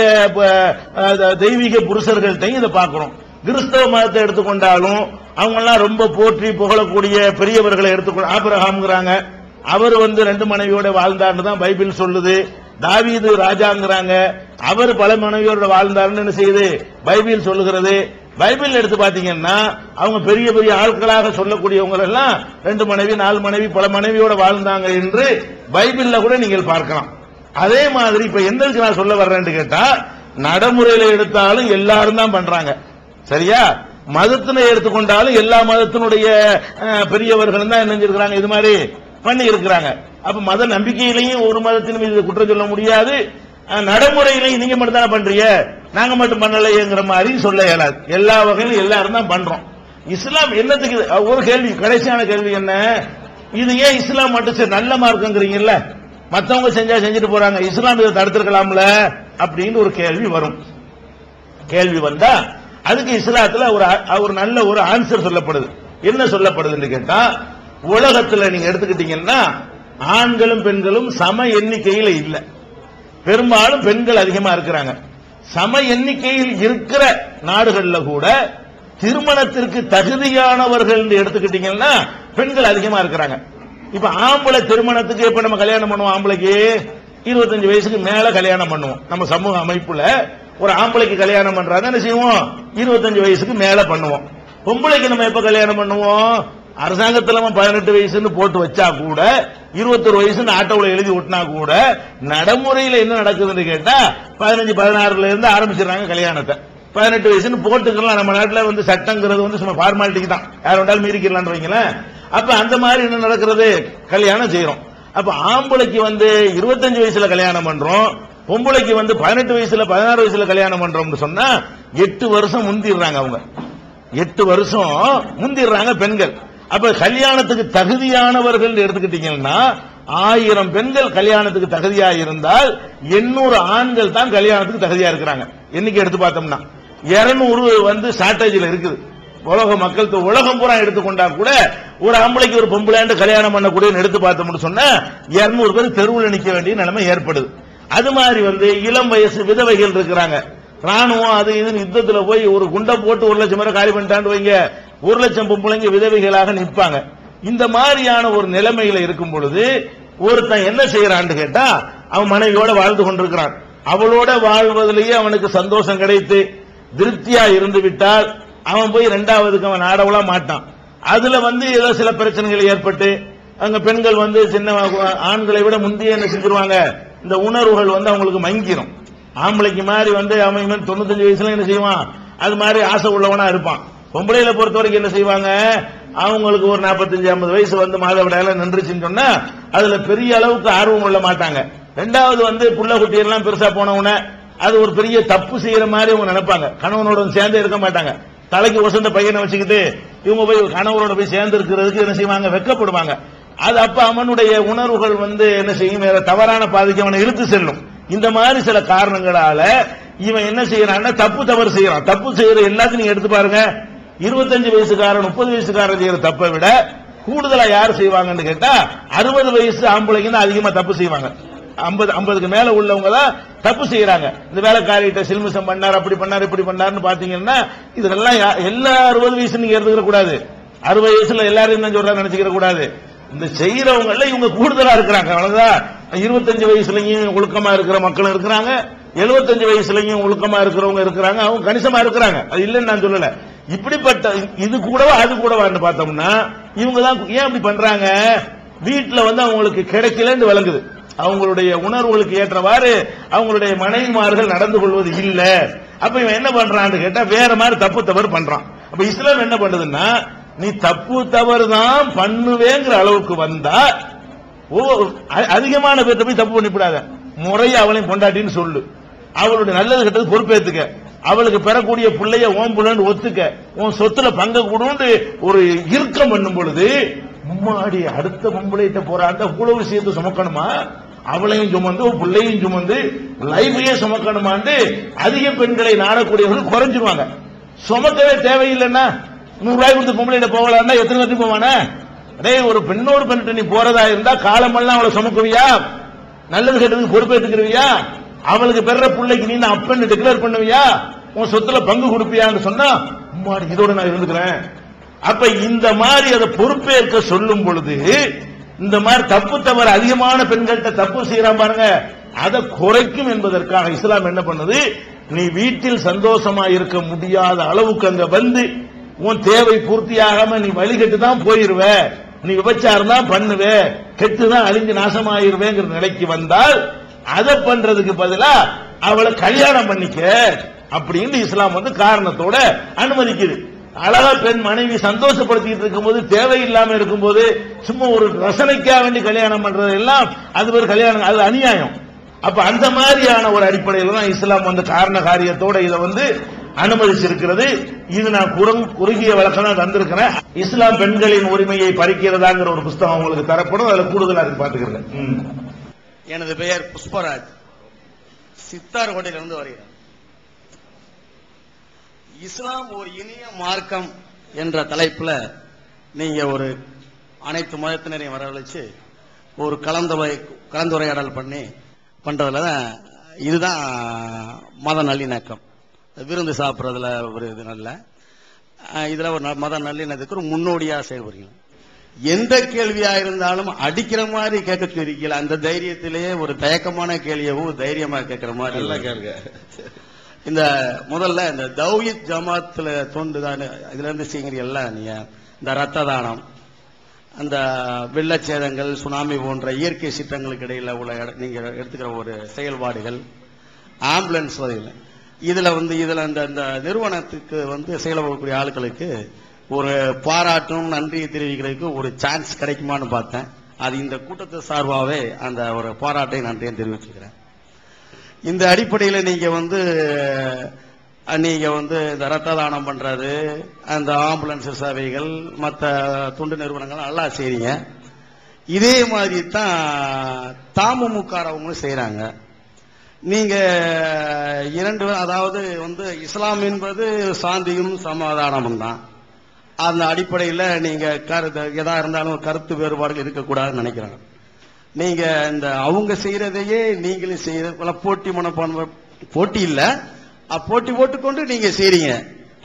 தெய்வீக புருஷர்கள்ட்டையும் இதை பார்க்கிறோம். கிறிஸ்தவ மதத்தை எடுத்துக்கொண்டாலும் அவங்க எல்லாம் ரொம்ப போற்றி புகழக்கூடிய பெரியவர்களை எடுத்துக்கொண்டு ஆபிரகாம்ங்கிறாங்க, அவர் 2 மனைவியோட வாழ்ந்தார்னு தான் பைபிள் சொல்லுது. தாவீது ராஜாங்கிறாங்க, அவர் பல மனைவியோட வாழ்ந்தார்னு என்ன செய்யுது பைபிள் சொல்லுகிறது. பைபிள் எடுத்து பாத்தீங்கன்னா அவங்க பெரிய பெரிய ஆட்களாக சொல்லக்கூடியவங்க எல்லாம் 2 மனைவி 4 மனைவி பல மனைவியோட வாழ்ந்தாங்க என்று பைபிள்ல கூட நீங்கள் பார்க்கலாம். அதே மாதிரி இப்ப என்னதுக்கு நான் சொல்ல வர்றேன்னு கேட்டா, நடைமுறையில எடுத்தாலும் எல்லாரும் தான் பண்றாங்க, சரியா? மதத்தினை எடுத்துக்கொண்டாலும் எல்லா மதத்தினுடைய பெரியவர்களும் தான் என்ன செஞ்சிருக்கிறாங்க, இது மாதிரி பண்ணி இருக்கிறாங்க. அப்ப மத நம்பிக்கையிலையும் ஒரு மதத்தின் மீது குற்றம் சொல்ல முடியாது, நடைமுறையிலையும் நீங்க மட்டும் தானே பண்றீங்க நாங்க மட்டும் பண்ணலையேங்கிற மாதிரி சொல்ல இயலாது. எல்லா வகையிலும் எல்லாரும் தான் பண்றோம். இஸ்லாம் என்னத்துக்கு? ஒரு கேள்வி, கடைசியான கேள்வி என்ன, இது ஏன் இஸ்லாம் மட்டும் நல்ல மார்க்கங்கிறீங்கல்ல, மற்றவங்க செஞ்சா செஞ்சுட்டு போறாங்க, இஸ்லாம் இதை தடுத்திருக்கலாம்ல? அப்படின்னு ஒரு கேள்வி வரும். கேள்வி வந்தா அதுக்கு இஸ்லாத்துல ஒரு நல்ல ஒரு ஆன்சர் சொல்லப்படுது. என்ன சொல்லப்படுதுன்னு கேட்டா, உலகத்துல நீங்க எடுத்துக்கிட்டீங்கன்னா ஆண்களும் பெண்களும் சம எண்ணிக்கையில இல்ல. பெரும்பாலும் பெண்கள் அதிகமா இருக்கிறாங்க. சம எண்ணிக்கையில் இருக்கிற நாடுகள்ல கூட திருமணத்திற்கு தகுதியானவர்கள் எடுத்துக்கிட்டீங்கன்னா பெண்கள் அதிகமா இருக்கிறாங்க. இப்ப ஆம்பளை திருமணத்துக்கு இப்ப நம்ம கல்யாணம் பண்ணுவோம், ஆம்பளைக்கு 25 வயசுக்கு மேல கல்யாணம் பண்ணுவோம். நம்ம சமூக அமைப்புல ஒரு ஆம்பளைக்கு கல்யாணம் பண்றாங்க, என்ன செய்வோம், 25 வயசுக்கு மேல பண்ணுவோம். பொம்பளைக்கு நம்ம எப்ப கல்யாணம் பண்ணுவோம், அரசாங்கத்துல 18 வயசுன்னு போட்டு வச்சா கூட, 21 வயசுன்னு ஆட்டோவில் எழுதி ஒட்டினா கூட, நடைமுறையில் என்ன நடக்குதுன்னு கேட்டா 15-16 இருந்து ஆரம்பிச்சிடறாங்க கல்யாணத்தை. 18 வயசுன்னு போட்டுக்கலாம். நம்ம நாட்டில் சட்டங்கிறது சும்மா ஃபார்மாலிட்டிக்கு தான், யார் வேண்டாலும் மீறிக்கலாம்னு வைங்களேன். அப்ப அந்த மாதிரி என்ன நடக்கிறது, கல்யாணம் செய்யறோம். அப்ப ஆம்பளைக்கு 25 வயசுல கல்யாணம் பண்றோம், பொம்பளைக்கு 18 வயசுல 16 வயசுல கல்யாணம் பண்றோம்னு சொன்னா 8 வருஷம் முந்திடுறாங்க. அவங்க 8 வருஷம் முந்திடுறாங்க பெண்கள். அப்ப கல்யாணத்துக்கு தகுதியானவர்கள் எடுத்துக்கிட்டீங்கன்னா 1000 பெண்கள் கல்யாணத்துக்கு தகுதியா இருந்தால் 800 ஆண்கள் தான் கல்யாணத்துக்கு தகுதியா இருக்கிறாங்க. என்னைக்கு எடுத்து பார்த்தோம்னா 200 ஷார்டேஜ்ல இருக்குது. உலக மக்கள் உலகம் பூரா எடுத்துக்கொண்டா கூட ஒரு ஆம்பளைக்கு ஒரு பொம்பளைன்னு கல்யாணம் பண்ணக்கூடிய எடுத்து பார்த்தோம்னு சொன்னா 200 பேர் தெருவில் நிக்க வேண்டிய நிலைமை ஏற்படுது. அது மாதிரி இளம் வயசு விதவைகள் இருக்கிறாங்க. ராணுவம் அது இது யுத்தத்துல போய் ஒரு குண்டை போட்டு 1 லட்சம் பேரை காலி பண்ணிட்டான்னு வைங்க, 1 லட்சம் பொம்பளைங்க விதவைகளாக நிற்பாங்க. இந்த மாதிரியான ஒரு நிலைமையில இருக்கும் பொழுது ஒருத்தன் என்ன செய்யறான்னு கேட்டா, அவன் மனைவியோட வாழ்ந்து கொண்டிருக்கிறான். அவளோட வாழ்வதிலேயே அவனுக்கு சந்தோஷம் கிடைத்து திருப்தியா இருந்து விட்டால் அவன் போய் 2வதுக்கு அவன் ஆடவளா மாட்டான். அதுல ஏதோ சில பிரச்சனைகள் ஏற்பட்டு அங்க பெண்கள் சின்ன ஆண்களை விட முந்தைய என்ன செஞ்சிருவாங்க, இந்த உணர்வுகள் அவங்களுக்கு மங்கிரும். ஆம்பளைக்கு மாதிரி அவன் 95 வயசுல என்ன செய்வான், அது மாதிரி ஆசை உள்ளவனா இருப்பான். பொம்பளையில பொறுத்த வரைக்கும் என்ன செய்வாங்க, அவங்களுக்கு ஒரு 45-50 வயசு மாதவிடாயில நின்றுச்சுன்னு சொன்னா அதுல பெரிய அளவுக்கு ஆர்வம் கொள்ள மாட்டாங்க. 2வது புள்ள குட்டி எல்லாம் பெருசா போனவன அது ஒரு பெரிய தப்பு செய்யற மாதிரி அவங்க நினைப்பாங்க. கணவனோட சேர்ந்து இருக்க மாட்டாங்க. தலைக்கு வசந்த பையனை வச்சுக்கிட்டு இவங்க போய் கணவரோட போய் சேர்ந்து இருக்கிறதுக்கு என்ன செய்வாங்க, வெக்கப்படுவாங்க. அது அப்ப அவனுடைய உணர்வுகள் என்ன செய்யும், வேற தவறான பாதைக்கு அவனை இழுத்து செல்லும். இந்த மாதிரி சில காரணங்களால இவன் என்ன செய்யறான்னா தவறு செய்யறான். தப்பு செய்யற எல்லாத்தையும் நீங்க எடுத்து பாருங்க, 25 வயசுக்காரன் 30 வயசுக்காரன் செய்யற தப்பை விட கூடுதலா யார் செய்வாங்கன்னு கேட்டா 60 வயசு ஆம்பளைங்க தான் அதிகமா தப்பு செய்வாங்க. 50க்கு மேல உள்ளவங்க தான் தப்பு செய்யறாங்க. இந்த வேலைக்காரிட்ட சில்மிசம் பண்ணார், அப்படி பண்ணார், இப்படி பண்ணாருன்னு பாத்தீங்கன்னா இதெல்லாம் எல்லா 60 வயசு நீங்க எடுத்துக்கிற கூடாது. 60 வயசுல எல்லாரும் என்ன சொல்றாங்க நினைச்சுக்கிற கூடாது. இந்த செய்யறவங்க இவங்க கூடுதலா இருக்கிறாங்க. அவ்வளவுதான். 25 வயசுலயும் ஒழுக்கமா இருக்கிற மக்களும் இருக்கிறாங்க, 75 வயசுலயும் ஒழுக்கமா இருக்கிறவங்க இருக்கிறாங்க, அவங்க கணிசமா இருக்கிறாங்க. அது இல்லைன்னு நான் சொல்லல. இப்படிப்பட்ட இது கூடவா அது கூடவான்னு பார்த்தோம்னா இவங்க தான் ஏன் அப்படி பண்றாங்க, வீட்டுல அவங்களுக்கு கிடைக்கலன்னு விளங்குது. அவங்களுடைய உணர்வுகளுக்கு ஏற்றவாறு அவங்களுடைய மனைவிமார்கள் நடந்து கொள்வது இல்ல. அப்ப இவன் என்ன பண்றான்னு கேட்டா வேற மாதிரி தவறு பண்றான். அப்ப இஸ்லாம் என்ன பண்ணுதுன்னா, நீ தவறு தான் பண்ணுவேங்கிற அளவுக்கு வந்தா அதிகமான பேர்த்த போய் தப்பு பண்ணிவிடாத. முறையை அவளையும் பொண்டாட்டின்னு சொல்லு, அவளுடைய நல்லது கெட்டது பொறுப்பேத்துக்க, அவளுக்கு பெறக்கூடிய பிள்ளைய ஓம் புள்ளன்னு ஒத்துக்க, உன் சொத்துல பங்கு கூடு ஒரு இறுக்கம் பண்ணும் பொழுது மும்மாடி அடுத்த பொம்பளைகிட்ட போறாண்ட அவ்வளவு விஷயத்தை சுமக்கணுமா, அவளையும் சுமந்து பிள்ளையும் சுமந்து லைஃபையே சுமக்கணுமான்னு அதிக பெண்களை நாடக்கூடியவர்கள் குறைஞ்சிருவாங்க. சுமக்கவே தேவையில்லைன்னா 100 ரூபாய் கொடுத்து பொம்பளைகிட்ட போகலான்னா எத்தனை பேருக்கு போவானே. அதே ஒரு பெண்ணோடு பெண்ணிட்டு நீ போறதா இருந்தா காலமெல்லாம் அவளை சுமக்குவியா, நல்லது கெட்டதுக்கு பொறுப்பேற்றுக்கிறியா, அவளுக்கு பெற பிள்ளைக்கு நீ அப்பன்னு டிக்ளேர் பண்ணுவியா, உன் சொத்துல பங்கு கொடுப்பியான்னு சொன்னா இதோட நான் இருந்துக்கிறேன். அப்ப இந்த மாதிரி அதை பொறுப்பேற்க சொல்லும் பொழுது இந்த மாதிரி தவறு அதிகமான பெண்கள்கிட்ட தப்பு செய்யறான் பாருங்க, அதை குறைக்கும் என்பதற்காக இஸ்லாம் என்ன பண்ணுது, நீ வீட்டில் சந்தோஷமா இருக்க முடியாத அளவுக்கு அங்க உன் தேவை பூர்த்தியாகாம நீ வழிகட்டு தான் போயிருவ, நீ விபச்சாரம் தான் பண்ணுவ, கெட்டுதான் அழிஞ்சு நாசமாயிருவேங்கிற நிலைக்கு வந்தால் அதை பண்றதுக்கு பதிலா அவளை கல்யாணம் பண்ணிக்க அப்படின்னு இஸ்லாம் காரணத்தோட அனுமதிக்குது. அழகா பெண் மனைவி சந்தோஷப்படுத்திட்டு இருக்கும்போது தேவையில்லாம இருக்கும்போது சும்மா ஒரு ரசனைக்காக வேண்டி கல்யாணம் பண்றது எல்லாம் அது ஒரு கல்யாணம், அது அநியாயம். அப்ப அந்த மாதிரியான ஒரு அடிப்படையில் தான் இஸ்லாம் காரண காரியத்தோட இதை அனுமதிச்சிருக்கிறது. இது நான் குறுகிய விளக்கம் தான் தந்திருக்கிறேன். இஸ்லாம் பெண்களின் உரிமையை பறிக்கிறதாங்கிற ஒரு புத்தகம் உங்களுக்கு தரப்படும், அதுல கூடுதலா இருக்கு பாத்துக்கிறேன். எனது பெயர் புஷ்பராஜ். சித்தார்கோட்டையிலிருந்து வருகிறேன். இஸ்லாம் ஒரு இனிய மார்க்கம் என்ற தலைப்புல நீங்க ஒரு அனைத்து மதத்தினரையும் வரவழைச்சு ஒரு கலந்துரையாடல் பண்றதுல இதுதான் மத நல்லிணக்கம். விருந்து சாப்பிட்றதுல ஒரு இது நல்ல இதுல ஒரு மத நல்லிணக்கத்துக்கு ஒரு முன்னோடியா செயல்படுறீங்க. எந்த கேள்வியா இருந்தாலும் அடிக்கிற மாதிரி கேட்க சொல்லிருக்கீங்களா? அந்த தைரியத்திலேயே ஒரு தயக்கமான கேள்வியவும் தைரியமா கேட்கிற மாதிரி கேளுங்க. இந்த முதல்ல இந்த தௌஹீத் ஜமாத்துல தோன்றுதான் இதுல இருந்து செய்கிறீங்கல்ல நீங்க, இந்த ரத்த தானம், அந்த வெள்ளச்சேதங்கள், சுனாமி போன்ற இயற்கை சீற்றங்களுக்கு இடையில உள்ள நீங்க எடுத்துக்கிற ஒரு செயல்பாடுகள், ஆம்புலன்ஸ் வகைகள், இதுல இந்த நிறுவனத்துக்கு செயல்படக்கூடிய ஆட்களுக்கு ஒரு பாராட்டும் நன்றி தெரிவிக்கிறதுக்கு ஒரு சான்ஸ் கிடைக்குமான்னு பார்த்தேன். அது இந்த கூட்டத்தை சார்பாகவே அந்த ஒரு பாராட்டை நன்றியும் தெரிவிச்சுக்கிறேன். இந்த அடிப்படையில் நீங்க இந்த ரத்த தானம் பண்றது, அந்த ஆம்புலன்ஸ் சேவைகள், மற்ற தொண்டு நிறுவனங்கள் நல்லா செய்றீங்க. இதே மாதிரி தான் தமுமுகவங்களும் செய்யறாங்க. நீங்க இரண்டு, அதாவது இஸ்லாம் என்பது சாந்தியும் சமாதானமும் தான். அந்த அடிப்படையில் நீங்க எதா இருந்தாலும் கருத்து வேறுபாடுகள் இருக்கக்கூடாதுன்னு நினைக்கிறாங்க. நீங்க இந்த அவங்க செய்யறதையே நீங்களும் செய்யற போட்டி மனப்பான்மை, போட்டி இல்ல, போட்டி போட்டுக்கொண்டு நீங்க செய்றீங்க.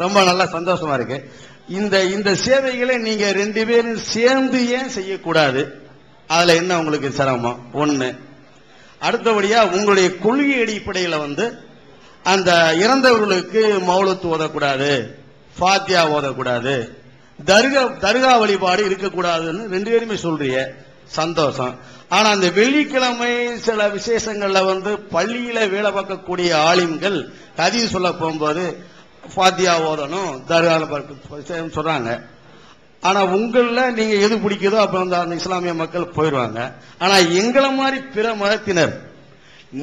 ரொம்ப நல்லா சந்தோஷமா இருக்கு. இந்த சேவைகளை நீங்க ரெண்டு பேரும் சேர்ந்து ஏன் செய்யக்கூடாது? அதுல என்ன உங்களுக்கு சிரமம்? ஒண்ணு. அடுத்தபடியா உங்களுடைய கொள்கை அடிப்படையில் அந்த இறந்தவர்களுக்கு மௌலத்து ஓதக்கூடாது, ஃபாத்தியா ஓதக்கூடாது, தர்கா வழிபாடு இருக்கக்கூடாதுன்னு ரெண்டு பேருமே சொல்றீங்க. சந்தோஷம். ஆனா அந்த வெள்ளிக்கிழமை சில விசேஷங்கள்ல பள்ளியில வேலை பார்க்கக்கூடிய ஆலிம்கள் ஹதீஸ் சொல்ல போகும்போது ஃபாத்தியா ஓதணும், தர்கா சொல்றாங்க. ஆனா உங்கள நீங்க எது பிடிக்குதோ அப்ப அந்த இஸ்லாமிய மக்கள் போயிடுவாங்க. ஆனா எங்களை மாதிரி பிற மதத்தினர்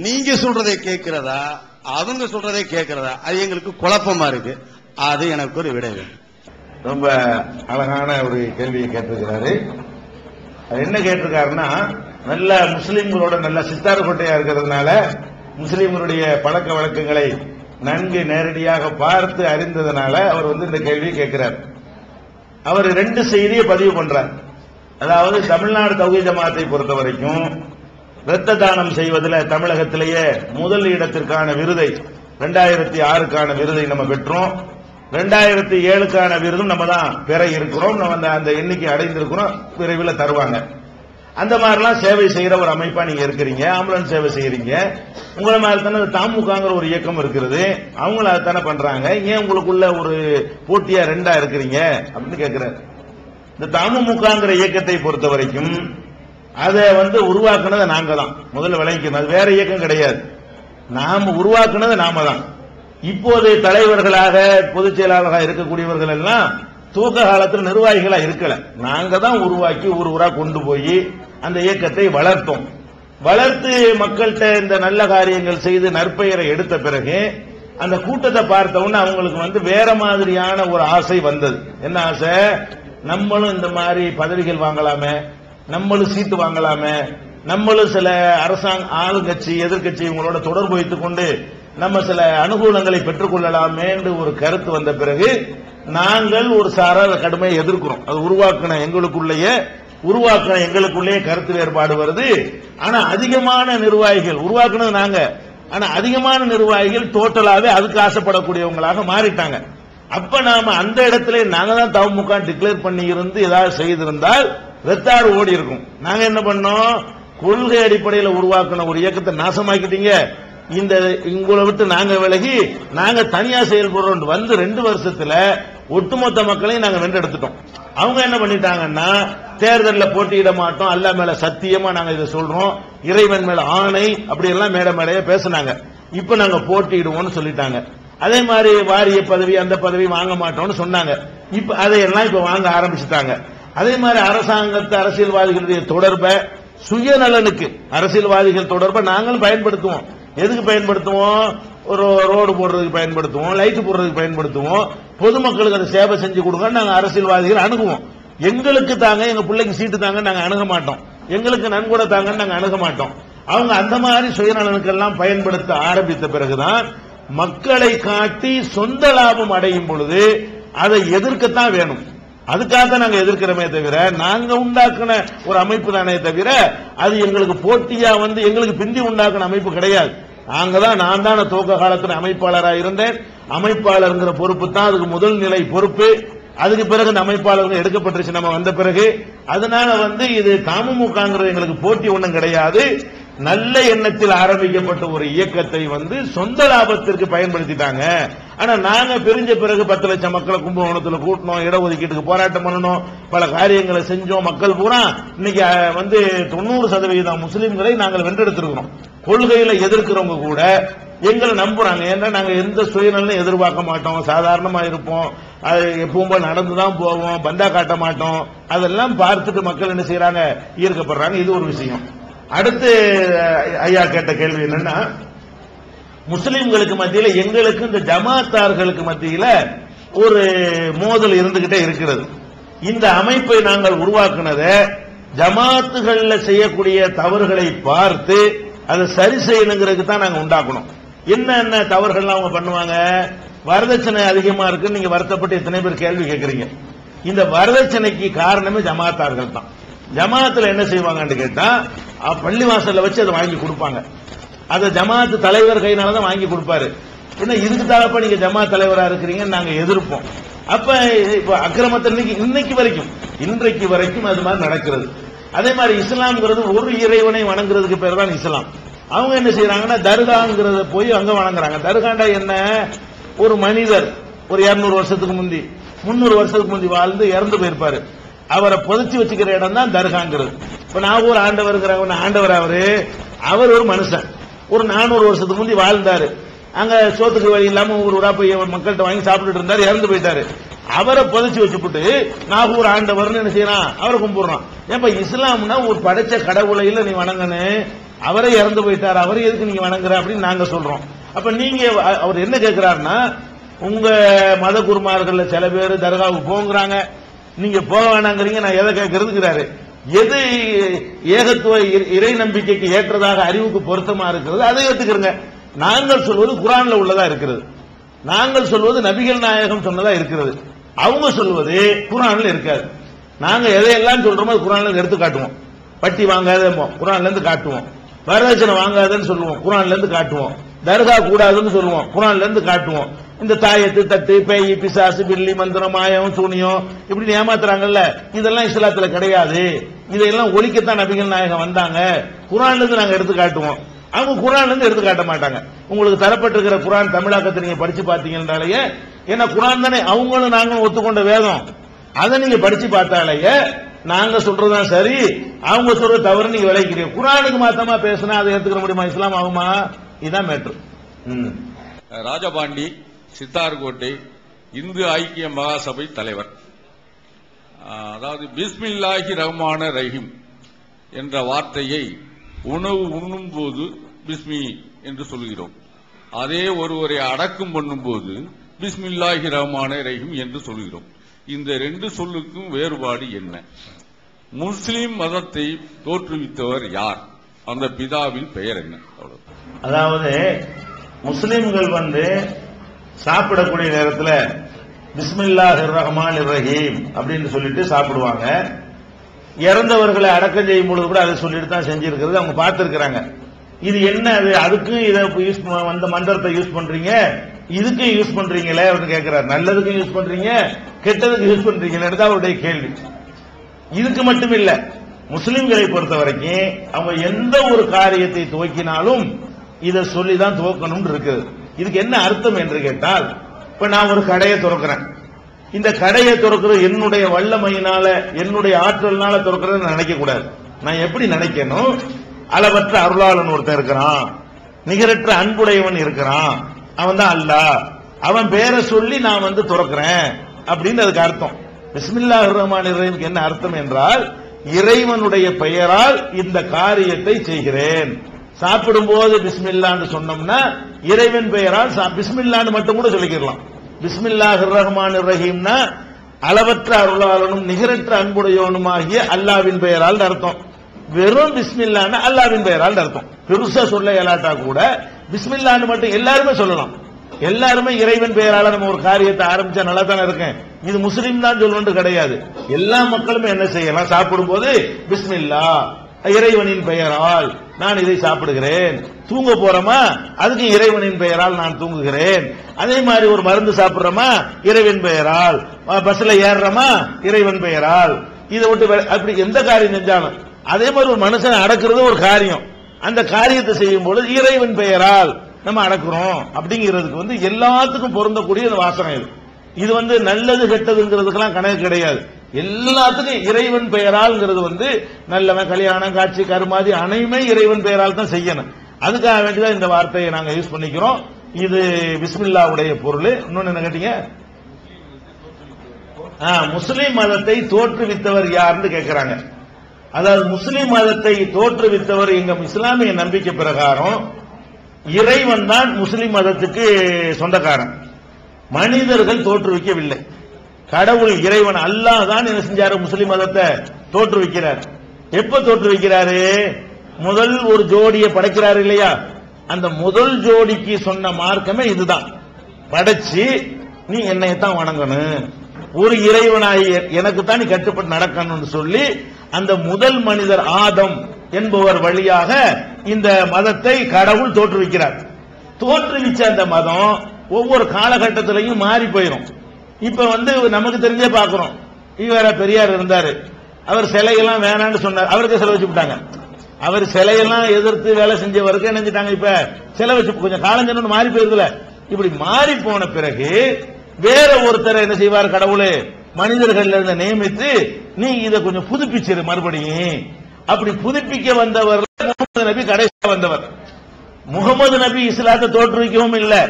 நீங்க சொல்றதை கேட்கிறதா அவங்க சொல்றதை கேட்கிறதா, அது எங்களுக்கு குழப்பமா இருக்கு. அது எனக்கு ஒரு விடை வேணும். ரொம்ப அழகான ஒரு கேள்வியை கேட்டிருக்கிறாரு. அது என்ன கேட்டிருக்காருன்னா, நல்ல முஸ்லிம்களோட நல்ல சித்தார்கோட்டையா இருக்கிறதுனால முஸ்லிம்களுடைய பழக்க வழக்கங்களை நன்கு நேரடியாக பார்த்து அறிந்ததுனால அவர் இந்த கேள்வியை கேட்கிறார். அவர் ரெண்டு செய்தியை பதிவு பண்றார். அதாவது தமிழ்நாடு தௌஹீத் ஜமாத்தை பொறுத்த வரைக்கும் இரத்த தானம் செய்வதில் தமிழகத்திலேயே முதல் இடத்திற்கான விருதை 2006க்கான விருதை நம்ம பெற்றோம். 2007க்கான விருதும் நம்ம தான் பெற இருக்கிறோம். நம்ம அந்த எண்ணிக்கை அடைந்திருக்கிறோம். விரைவில் தருவாங்க. அந்த மாதிரிலாம் சேவை செய்யற ஒரு அமைப்பா நீங்க இருக்கிறீங்க. ஆம்புலன்ஸ் சேவை செய்யறீங்க. உங்களை மாதிரி தானே தமுமுகங்கிற ஒரு இயக்கம் இருக்கிறது. அவங்களும் அதைத்தானே பண்றாங்க. ஏன் உங்களுக்குள்ள ஒரு போட்டியா ரெண்டா இருக்கிறீங்க அப்படின்னு கேட்கிறார். இந்த தமுமுகங்கிற இயக்கத்தை பொறுத்த வரைக்கும் அதை உருவாக்குனது நாங்க தான். முதல்ல விளங்கிக்கணும், அது வேற இயக்கம் கிடையாது. நாம உருவாக்குனது நாம தான். இப்போது தலைவர்களாக பொதுச் செயலாளராக இருக்கக்கூடியவர்கள் எல்லாம் தூக்க காலத்தில் நிர்வாகிகளா இருக்கல. நாங்க தான் உருவாக்கி ஊர் ஊரா கொண்டு போய் அந்த இயக்கத்தை வளர்த்தோம். வளர்த்து மக்கள்கிட்ட இந்த நல்ல காரியங்கள் செய்து நற்பெயரை எடுத்த பிறகு அந்த கூட்டத்தை பார்த்த உடனே அவங்களுக்கு வேற மாதிரியான ஒரு ஆசை வந்தது. என்ன ஆசை? நம்மளும் இந்த மாதிரி பதவிகள் வாங்கலாமே, நம்மளும் சீட்டு வாங்கலாமே, நம்மளும் சில அரசாங்க ஆளுங்கட்சி எதிர்கட்சி இவங்களோட தொடர்பு வைத்துக் கொண்டு நம்ம சில அனுகூலங்களை பெற்றுக் கொள்ளலாமே என்று ஒரு கருத்து வந்த பிறகு நாங்கள் ஒரு சாரார கடுமையை எதிர்க்கிறோம். அது உருவாக்கின எங்களுக்குள்ளேயே கருத்து வேறுபாடு வருது. ஆனா அதிகமான நிர்வாகிகள் உருவாக்குனது நாங்க. ஆனா அதிகமான நிர்வாகிகள் டோட்டலாவே அதுக்கு ஆசைப்படக்கூடியவங்களாக மாறிட்டாங்க. அப்ப நாம அந்த இடத்துல நாங்க தான் தமுமுக டிக்ளேர் பண்ணி இருந்து ஏதாவது செய்திருந்தால் ரெத்தாறு ஓடி இருக்கும். நாங்க என்ன பண்ணோம்? கொள்கை அடிப்படையில் உருவாக்கின ஒரு இயக்கத்தை நாசமாக்கிட்டீங்க. உங்களை விட்டு நாங்க விலகி நாங்க தனியா செயல்படுறோம். 2 வருஷத்துல ஒட்டுமொத்த மக்களையும் நாங்க வென்றெடுத்துட்டோம். அவங்க என்ன பண்ணிட்டாங்கன்னா, தேர்தலில் போட்டியிட மாட்டோம், அல்லா மேல சத்தியமா நாங்க இதை சொல்றோம், இறைவன் மேல ஆணை, அப்படி எல்லாம் மேடையே பேசினாங்க. இப்ப நாங்க போட்டியிடுவோம்னு சொல்லிட்டாங்க. அதே மாதிரி வாரிய பதவி அந்த பதவி வாங்க மாட்டோம்னு சொன்னாங்க. இப்ப அதையெல்லாம் இப்ப வாங்க ஆரம்பிச்சுட்டாங்க. அதே மாதிரி அரசாங்கத்தை அரசியல்வாதிகளுடைய தொடர்பை சுயநலனுக்கு அரசியல்வாதிகள் தொடர்பை நாங்களும் பயன்படுத்துவோம். எதுக்கு பயன்படுத்துவோம்? ஒரு ரோடு போடுறதுக்கு பயன்படுத்துவோம், லைட் போடுறதுக்கு பயன்படுத்துவோம், பொதுமக்களுக்கு அதை சேவை செஞ்சு கொடுங்க. நாங்க அரசியல்வாதிகள் அணுகுவோம். எங்களுக்கு தாங்க, எங்க பிள்ளைக்கு சீட்டு தாங்க நாங்க அணுக மாட்டோம். எங்களுக்கு நன்கொடை தாங்கன்னு நாங்க அணுக மாட்டோம். அவங்க அந்த மாதிரி சுயநலனுக்கெல்லாம் பயன்படுத்த ஆரம்பித்த பிறகுதான் மக்களை காட்டி சொந்த லாபம் அடையும் பொழுது அதை எதிர்க்கத்தான் வேணும். அதுக்காக நாங்க எதிர்க்கிறோமே தவிர, நாங்க உண்டாக்குன ஒரு அமைப்பு தானே தவிர அது எங்களுக்கு போட்டியா எங்களுக்கு பிந்தி உண்டாக்குன அமைப்பு கிடையாது. நான் தான் துவக்க காலத்தில் அமைப்பாளராக இருந்தேன். அமைப்பாளருங்கிற பொறுப்பு தான் அதுக்கு முதல் நிலை பொறுப்பு. அதுக்கு பிறகு இந்த அமைப்பாளர்கள் எடுக்கப்பட்டுருச்சு நம்ம வந்த பிறகு. அதனால இது தமுமுகங்கிறது எங்களுக்கு போட்டி ஒன்றும் கிடையாது. நல்ல எண்ணத்தில் ஆரம்பிக்கப்பட்ட ஒரு இயக்கத்தை சொந்த லாபத்திற்கு பயன்படுத்திட்டாங்க. ஆனா நாங்க பிரிஞ்ச பிறகு 10 லட்சம் மக்களை கும்பகோணத்தில் கூட்டணும், இடஒதுக்கீட்டுக்கு போராட்டம் பண்ணணும், பல காரியங்களை செஞ்சோம். மக்கள் பூரா இன்னைக்கு 90% முஸ்லிம்களை நாங்கள் வென்றெடுத்திருக்கிறோம். கொள்கையில எதிர்க்கிறவங்க கூட எங்களை நம்புறாங்க. ஏன்னா நாங்க எந்த சுயநலம் எதிர்பார்க்க மாட்டோம், சாதாரணமா இருப்போம், அது எப்பவும் நடந்துதான் போவோம், பந்தா காட்ட மாட்டோம். அதெல்லாம் பார்த்துட்டு மக்கள் என்ன செய்யறாங்க, ஈர்க்கப்படுறாங்க. இது ஒரு விஷயம். அடுத்து ஐயா கேட்ட கேள்வி என்னன்னா, முஸ்லிம்களுக்கு மத்தியில எங்களுக்கு இந்த ஜமாத்தார்களுக்கு மத்தியில ஒரு மோதல் இருந்துகிட்டே இருக்கிறது. இந்த அமைப்பை நாங்கள் உருவாக்குனத ஜமாத்துகள்ல செய்யக்கூடிய தவறுகளை பார்த்து அதை சரி செய்யணுங்கிறதுக்கு தான் நாங்க உண்டாக்கணும். என்ன தவறுகள்லாம் அவங்க பண்ணுவாங்க? வரதட்சணை அதிகமா இருக்கு, நீங்க வருத்தப்பட்டு எத்தனை பேர் கேள்வி கேட்கறீங்க. இந்த வரதட்சணைக்கு காரணமே ஜமாத்தார்கள் தான். ஜமாத்துல என்ன செய்வாங்கன்னு கேட்டா, பள்ளிவாசல்ல வச்சு அதை வாங்கி கொடுப்பாங்க. அதை ஜமாத்து தலைவர் கையினாலதான் வாங்கி கொடுப்பாரு. என்ன இதுக்கு தாப்ப நீங்க ஜமாத் தலைவரா இருக்கிறீங்கன்னு நாங்க எதிர்ப்போம். அப்ப அக்கிரமத்தை இன்றைக்கு வரைக்கும் அது மாதிரி நடக்கிறது. அதே மாதிரி இஸ்லாம்ங்கிறது ஒரு இறைவனை வணங்குறதுக்கு பேர் தான் இஸ்லாம். அவங்க என்ன செய்யறாங்கன்னா தர்காங்கிறத போய் அங்க வணங்குறாங்க. தர்காண்டா என்ன? ஒரு மனிதர் ஒரு 200 வருஷத்துக்கு முந்தி 300 வருஷத்துக்கு முந்தி வாழ்ந்து இறந்து போயிருப்பாரு. அவரை புதைச்சி வச்சுக்கிற இடம் தான் தர்காங்கிறது. இப்ப நான் ஒரு ஆண்டவர் அவர் ஒரு மனுஷன் ஒரு 400 வருஷத்துக்கு முந்தி வாழ்ந்தாரு. அங்க சோத்துக்கு வழி இல்லாம ஊரா போய் மக்கள்கிட்ட வாங்கி சாப்பிட்டுட்டு இருந்தாரு, இறந்து போயிட்டாரு. அவரை புதைச்சி வச்சுட்டு நாகூர் ஆண்டவர்னு என்ன செய்யறான், அவரை கும்பிடுறான். ஏப்ப இஸ்லாம்னா ஒரு படைச்ச கடவுளை இல்ல நீ வணங்கன்னு, அவரே இறந்து போயிட்டாரு, அவரை எதுக்கு நீங்க வணங்குற அப்படின்னு நாங்க சொல்றோம். அப்ப நீங்க அவர் என்ன கேட்கிறாருன்னா, உங்க மத குருமார்கள் சில பேர் தர்காவுக்கு போங்கிறாங்க, நீங்க போக வேணாங்கிறீங்க, நான் எதை கேட்கறதுங்கிறாரு. எது ஏகத்துவ இறை நம்பிக்கைக்கு ஏற்றதாக அறிவுக்கு பொருத்தமா இருக்கிறது அதை ஏற்றுக்கிறங்க. நாங்கள் சொல்வது குர்ஆன்ல உள்ளதா இருக்கிறது, நாங்கள் சொல்வது நபிகள் நாயகம் சொன்னதா இருக்கிறது. அவங்க சொல்வது குர்ஆன்ல இருக்காது. நாங்க எதையெல்லாம் சொல்றோமோ குர்ஆன்ல எடுத்து காட்டுவோம். பட்டி வாங்காத குர்ஆன்ல இருந்து காட்டுவோம், வரதட்சணை வாங்காதன்னு சொல்லுவோம், குர்ஆன்ல இருந்து காட்டுவோம், தர்கா கூடாதுன்னு சொல்லுவோம், குர்ஆன்ல இருந்து காட்டுவோம். இந்த தாயத்து தட்டு பேய் பிசாசு பில்லி மந்திரம் மாயம் சூனியம் இப்படி ஏமாத்துறாங்கல்ல, இதெல்லாம் இஸ்லாத்துல கிடையாது, இதையெல்லாம் ஒழிக்கத்தான் நபிகள் நாயகம் வந்தாங்க, குர்ஆன்ல இருந்து நாங்க எடுத்து காட்டுவோம். அவங்க குர்ஆன்ல இருந்து எடுத்து காட்ட மாட்டாங்க. உங்களுக்கு தரப்பட்டிருக்கிற குர்ஆன் தமிழாக்கத்தை நீங்க படிச்சு பார்த்தீங்கன்னாலேயே, ஏன்னா குர்ஆன் தானே அவங்களும் நாங்களும் ஒத்துக்கொண்ட வேதம், அதை நீங்க படிச்சு பார்த்தாலேயே நாங்க சொல்றதுதான் சரி, அவங்க சொல்ற தவறு நீங்க விளைக்கிறீங்க. குர்ஆனுக்கு மாத்தமா பேசினா அதை ஏத்துக்க முடியுமா? இஸ்லாம் ஆகுமா? இதுதான் மேட்ரு. ராஜபாண்டி சித்தார்கோட்டை இந்து ஐக்கிய மகாசபை தலைவர். அதாவது பிஸ்மில்லாஹி ரஹ்மான ரஹீம் என்ற வார்த்தையை உணவு உண்ணும் போது பிஸ்மி என்று சொல்கிறோம். அதே ஒருவரை அடக்கம் பண்ணும் போது பிஸ்மில்லாஹி ரஹ்மான ரஹீம் என்று சொல்கிறோம். இந்த ரெண்டு சொல்லுக்கும் வேறுபாடு என்ன? முஸ்லிம் மதத்தை தோற்றுவித்தவர் யார்? அந்த பிதாவின் பெயர் என்ன? அதாவது முஸ்லிம்கள் சாப்பிடக்கூடிய நேரத்தில் பிஸ்மில்லாஹிர் ரஹ்மானிர் ரஹீம் அப்படின்னு சொல்லிட்டு சாப்பிடுவாங்க. இறந்தவர்களை அடக்கம் செய்யும் பொழுது கூட அதை சொல்லிட்டு தான் செஞ்சிருக்கிறது அவங்க பார்த்திருக்கிறாங்க. இது என்ன, அதுக்கும் இதை யூஸ் அந்த மந்திரத்தை யூஸ் பண்றீங்க, இதுக்கும் யூஸ் பண்றீங்களே அப்படின்னு கேட்கிறார். நல்லதுக்கும் யூஸ் பண்றீங்க, கெட்டதுக்கு யூஸ் பண்றீங்களேன்னு தான் அவருடைய கேள்வி. இதுக்கு மட்டும் இல்ல, முஸ்லிம்களை பொறுத்த வரைக்கும் அவங்க எந்த ஒரு காரியத்தை துவக்கினாலும் இதை சொல்லிதான் துவக்கணும் இருக்குது. இதுக்கு என்ன அர்த்தம் என்று கேட்டால், இப்ப நான் ஒரு கடையை திறக்கிறேன், இந்த கடையை திறக்கிறது என்னுடைய வல்லமையினால என்னுடைய ஆற்றல்னால திறக்கிறது நினைக்க கூடாது. நான் எப்படி நினைக்கணும், அளவற்ற அருளாளன் ஒருத்தன் இருக்கிறான், நிகரற்ற அன்புடையவன் இருக்கிறான், அவன் தான் அல்லாஹ், அவன் பேரை சொல்லி நான் திறக்கிறேன் அப்படின்னு அதுக்கு அர்த்தம். பிஸ்மில்லாஹிர் ரஹ்மானிர் ரஹீம் என்ன அர்த்தம் என்றால், இறைவனுடைய பெயரால் இந்த காரியத்தை செய்கிறேன். சாப்பிடும் போது பிஸ்மில்லான்னு சொன்னோம்னா இறைவன் பெயரால் பிஸ்மில்லான்னு மட்டும் கூட சொல்லிக்கலாம். பிஸ்மில்லாஹிர் ரஹ்மானிர் ரஹீம்னா அளவற்ற அருளாளனும் நிகரற்ற அன்புடையவனுமாகிய அல்லாவின் பெயரால் அர்த்தம். வெறும் பிஸ்மில்லான்னு அல்லாவின் பெயரால் அர்த்தம். பெருசா சொல்ல இயலாட்டா கூட பிஸ்மில்லான்னு மட்டும் எல்லாருமே சொல்லலாம். எல்லாருமே இறைவன் பெயரால நம்ம ஒரு காரியத்தை ஆரம்பிச்சா நல்லா தானே இருக்கேன். இது முஸ்லீம் தான் சொல்லணும் கிடையாது. எல்லா மக்களுமே என்ன செய்யலாம், சாப்பிடும் போது பிஸ்மில்லா இறைவனின் பெயரால் நான் இதை சாப்பிடுகிறேன். தூங்க போறோமா, அதுக்கு இறைவனின் பெயரால் நான் தூங்குகிறேன். அதே மாதிரி ஒரு மருந்து சாப்பிடுறோமா, இறைவன் பெயரால். பஸ்ல ஏறுறோமா, இறைவன் பெயரால். இதை விட்டு அப்படி எந்த காரியம் செஞ்சாலும் அதே மாதிரி ஒரு மனுஷனை அடக்குறது ஒரு காரியம். அந்த காரியத்தை செய்யும் பொழுது இறைவன் பெயரால் நம்ம அடக்குறோம் அப்படிங்கிறதுக்கு எல்லாத்துக்கும் பொருந்தக்கூடிய வாசகம் இது. நல்லது கெட்டதுங்கிறதுக்கெல்லாம் கணக்கு கிடையாது. எல்லாத்துக்கும் இறைவன் பெயரால்ங்கிறது நல்லவன், கல்யாணம், காட்சி, கருமாதி அனைமே இறைவன் பெயரால் தான் செய்யணும். அதுக்காக வேண்டிதான் இந்த வார்த்தையை நாங்க யூஸ் பண்ணிக்கிறோம். இது பிஸ்மில்லாவுடைய பொருள். இன்னொன்னு என்ன கேட்டீங்க? முஸ்லிம் மதத்தை தோற்றுவித்தவர் யாருன்னு கேட்கிறாங்க. அதாவது முஸ்லிம் மதத்தை தோற்றுவித்தவர் எங்க இஸ்லாமிய நம்பிக்கை பிரகாரம் இறைவன் தான் முஸ்லிம் மதத்துக்கு சொந்தக்காரன். மனிதர்கள் தோற்றுவிக்கவில்லை. கடவுள் இறைவன் அல்லாஹ் தான் என்ன செஞ்சாரு, முஸ்லிம் மதத்தை தோற்றுவிக்கிறார். எப்ப தோற்றுவிக்கிறாரு? முதல் ஒரு ஜோடியை படைக்கிறாரு இல்லையா, அந்த முதல் ஜோடிக்கு சொன்ன மார்க்கமே இதுதான். படைச்சு நீ என்னையத்தான் வணங்கணும், ஒரு இறைவனாய் எனக்கு தான் நீ கட்டுப்பட்டு நடக்கணும்னு சொல்லி அந்த முதல் மனிதர் ஆதம் என்பவர் வழியாக இந்த மதத்தை கடவுள் தோற்றுவிக்கிறார். தோற்றுவிச்ச அந்த மதம் ஒவ்வொரு காலகட்டத்திலையும் மாறி போயிடும். இப்ப நமக்கு தெரிஞ்சே பாக்குறோம். இவர பெரியார் இருந்தாரு, அவர் சிலையெல்லாம் வேணான்னு சொன்னார், அவருக்கு சிலை வச்சு விட்டாங்க. அவர் சிலையெல்லாம் எதிர்த்து வேலை செஞ்சவருக்கு நினைச்சிட்டாங்க, இப்ப சிலை வச்சு கொஞ்சம் காலஞ்சன்னு மாறி போயிருதுல. இப்படி மாறி போன பிறகு வேற ஒருத்தரை என்ன செய்வார் கடவுளே, மனிதர்கள் நியமித்து நீ இதை கொஞ்சம் புதுப்பிச்சிரு மறுபடியும். அப்படி புதுப்பிக்க வந்தவர் முகமது நபி கடைசியாக வந்தவர். முகமது நபி இஸ்லாத்தை தோற்றுவிக்கவும் இல்லை,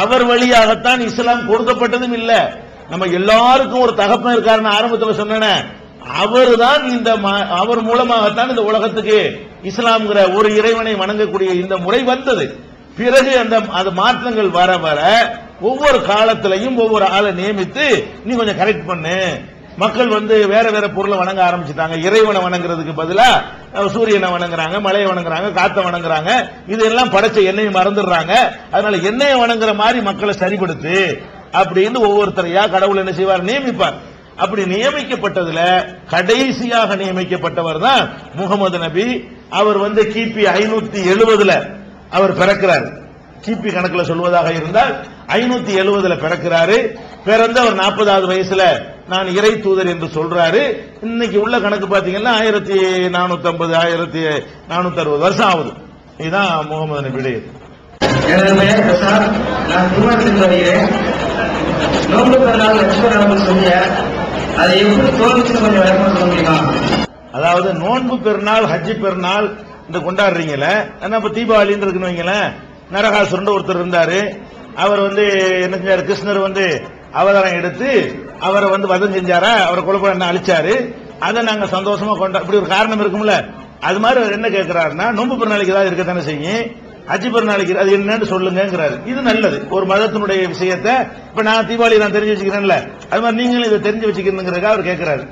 அவர் வழியாகத்தான் இஸ்லாம் கொடுக்கப்பட்டதும் இல்ல. நம்ம எல்லாருக்கும் ஒரு தகப்பன் இருக்காருன்னு ஆரம்பத்தில் சொன்ன அவர் தான் அவர் மூலமாகத்தான் இந்த உலகத்துக்கு இஸ்லாம்ங்கிற ஒரு இறைவனை வணங்கக்கூடிய இந்த முறை வந்தது. பிறகு அந்த மாற்றங்கள் வர வர ஒவ்வொரு காலத்திலையும் ஒவ்வொரு ஆளை நியமித்து நீ கொஞ்சம் கரெக்ட் பண்ணு. மக்கள் வேற வேற பொருளை வணங்க ஆரம்பிச்சுட்டாங்க. இறைவனை வணங்குறதுக்கு பதிலா சூரியனை வணங்குறாங்க, மலையை வணங்குறாங்க, காத்த வணங்குறாங்க. இதெல்லாம் படைச்ச எண்ணெயை மறந்துடுறாங்க. அதனால எண்ணெயை வணங்குற மாதிரி மக்களை சரிபடுத்து அப்படின்னு ஒவ்வொருத்தரையா கடவுள் என்ன செய்வார், நியமிப்பார். அப்படி நியமிக்கப்பட்டதுல கடைசியாக நியமிக்கப்பட்டவர் தான் முகமது நபி. அவர் கிபி 570 அவர் பிறக்கிறார். கிபி கணக்கில் சொல்வதாக இருந்தால் 570 பிறக்கிறாரு. பிறந்து அவர் 40வது வயசுல நான் இறை தூதர் என்று சொல்றாரு. இன்னைக்கு உள்ள கணக்கு பாத்தீங்கன்னா 1450 1460 வருஷம் ஆகுது. இதுதான் முகமது நபியுடைய. அதாவது நோன்பு பெருநாள், ஹஜ்ஜி பெருநாள் இந்த கொண்டாடுறீங்களே, இப்ப தீபாவளின்னு இருக்குன்னு வைங்களேன். நரகாசுரன் ஒருத்தர் இருந்தாரு. அவர் என்ன செஞ்சாரு, கிருஷ்ணர் அவதாரம் எடுத்து அவரை வதம் செஞ்சாரா, அவரை கொலை அழிச்சாரு. அதை நாங்க சந்தோஷமா கொண்டா, இப்படி ஒரு காரணம் இருக்கும்ல. அது மாதிரி அவர் என்ன கேட்கிறாருன்னா, நோன்பு பெருநாளைக்கு ஏதாவது இருக்கத்தானே செய்யும், ஹஜ்ஜி பெருநாளைக்கு அது என்னன்னு சொல்லுங்கிறாரு. இது நல்லது, ஒரு மதத்தினுடைய விஷயத்தை. இப்ப நான் தீபாவளி நான் தெரிஞ்சு வச்சுக்கிறேன்ல, அது மாதிரி நீங்களும் இதை தெரிஞ்சு வச்சுக்கிறதுங்கிறதுக்காக அவர் கேட்கிறாரு.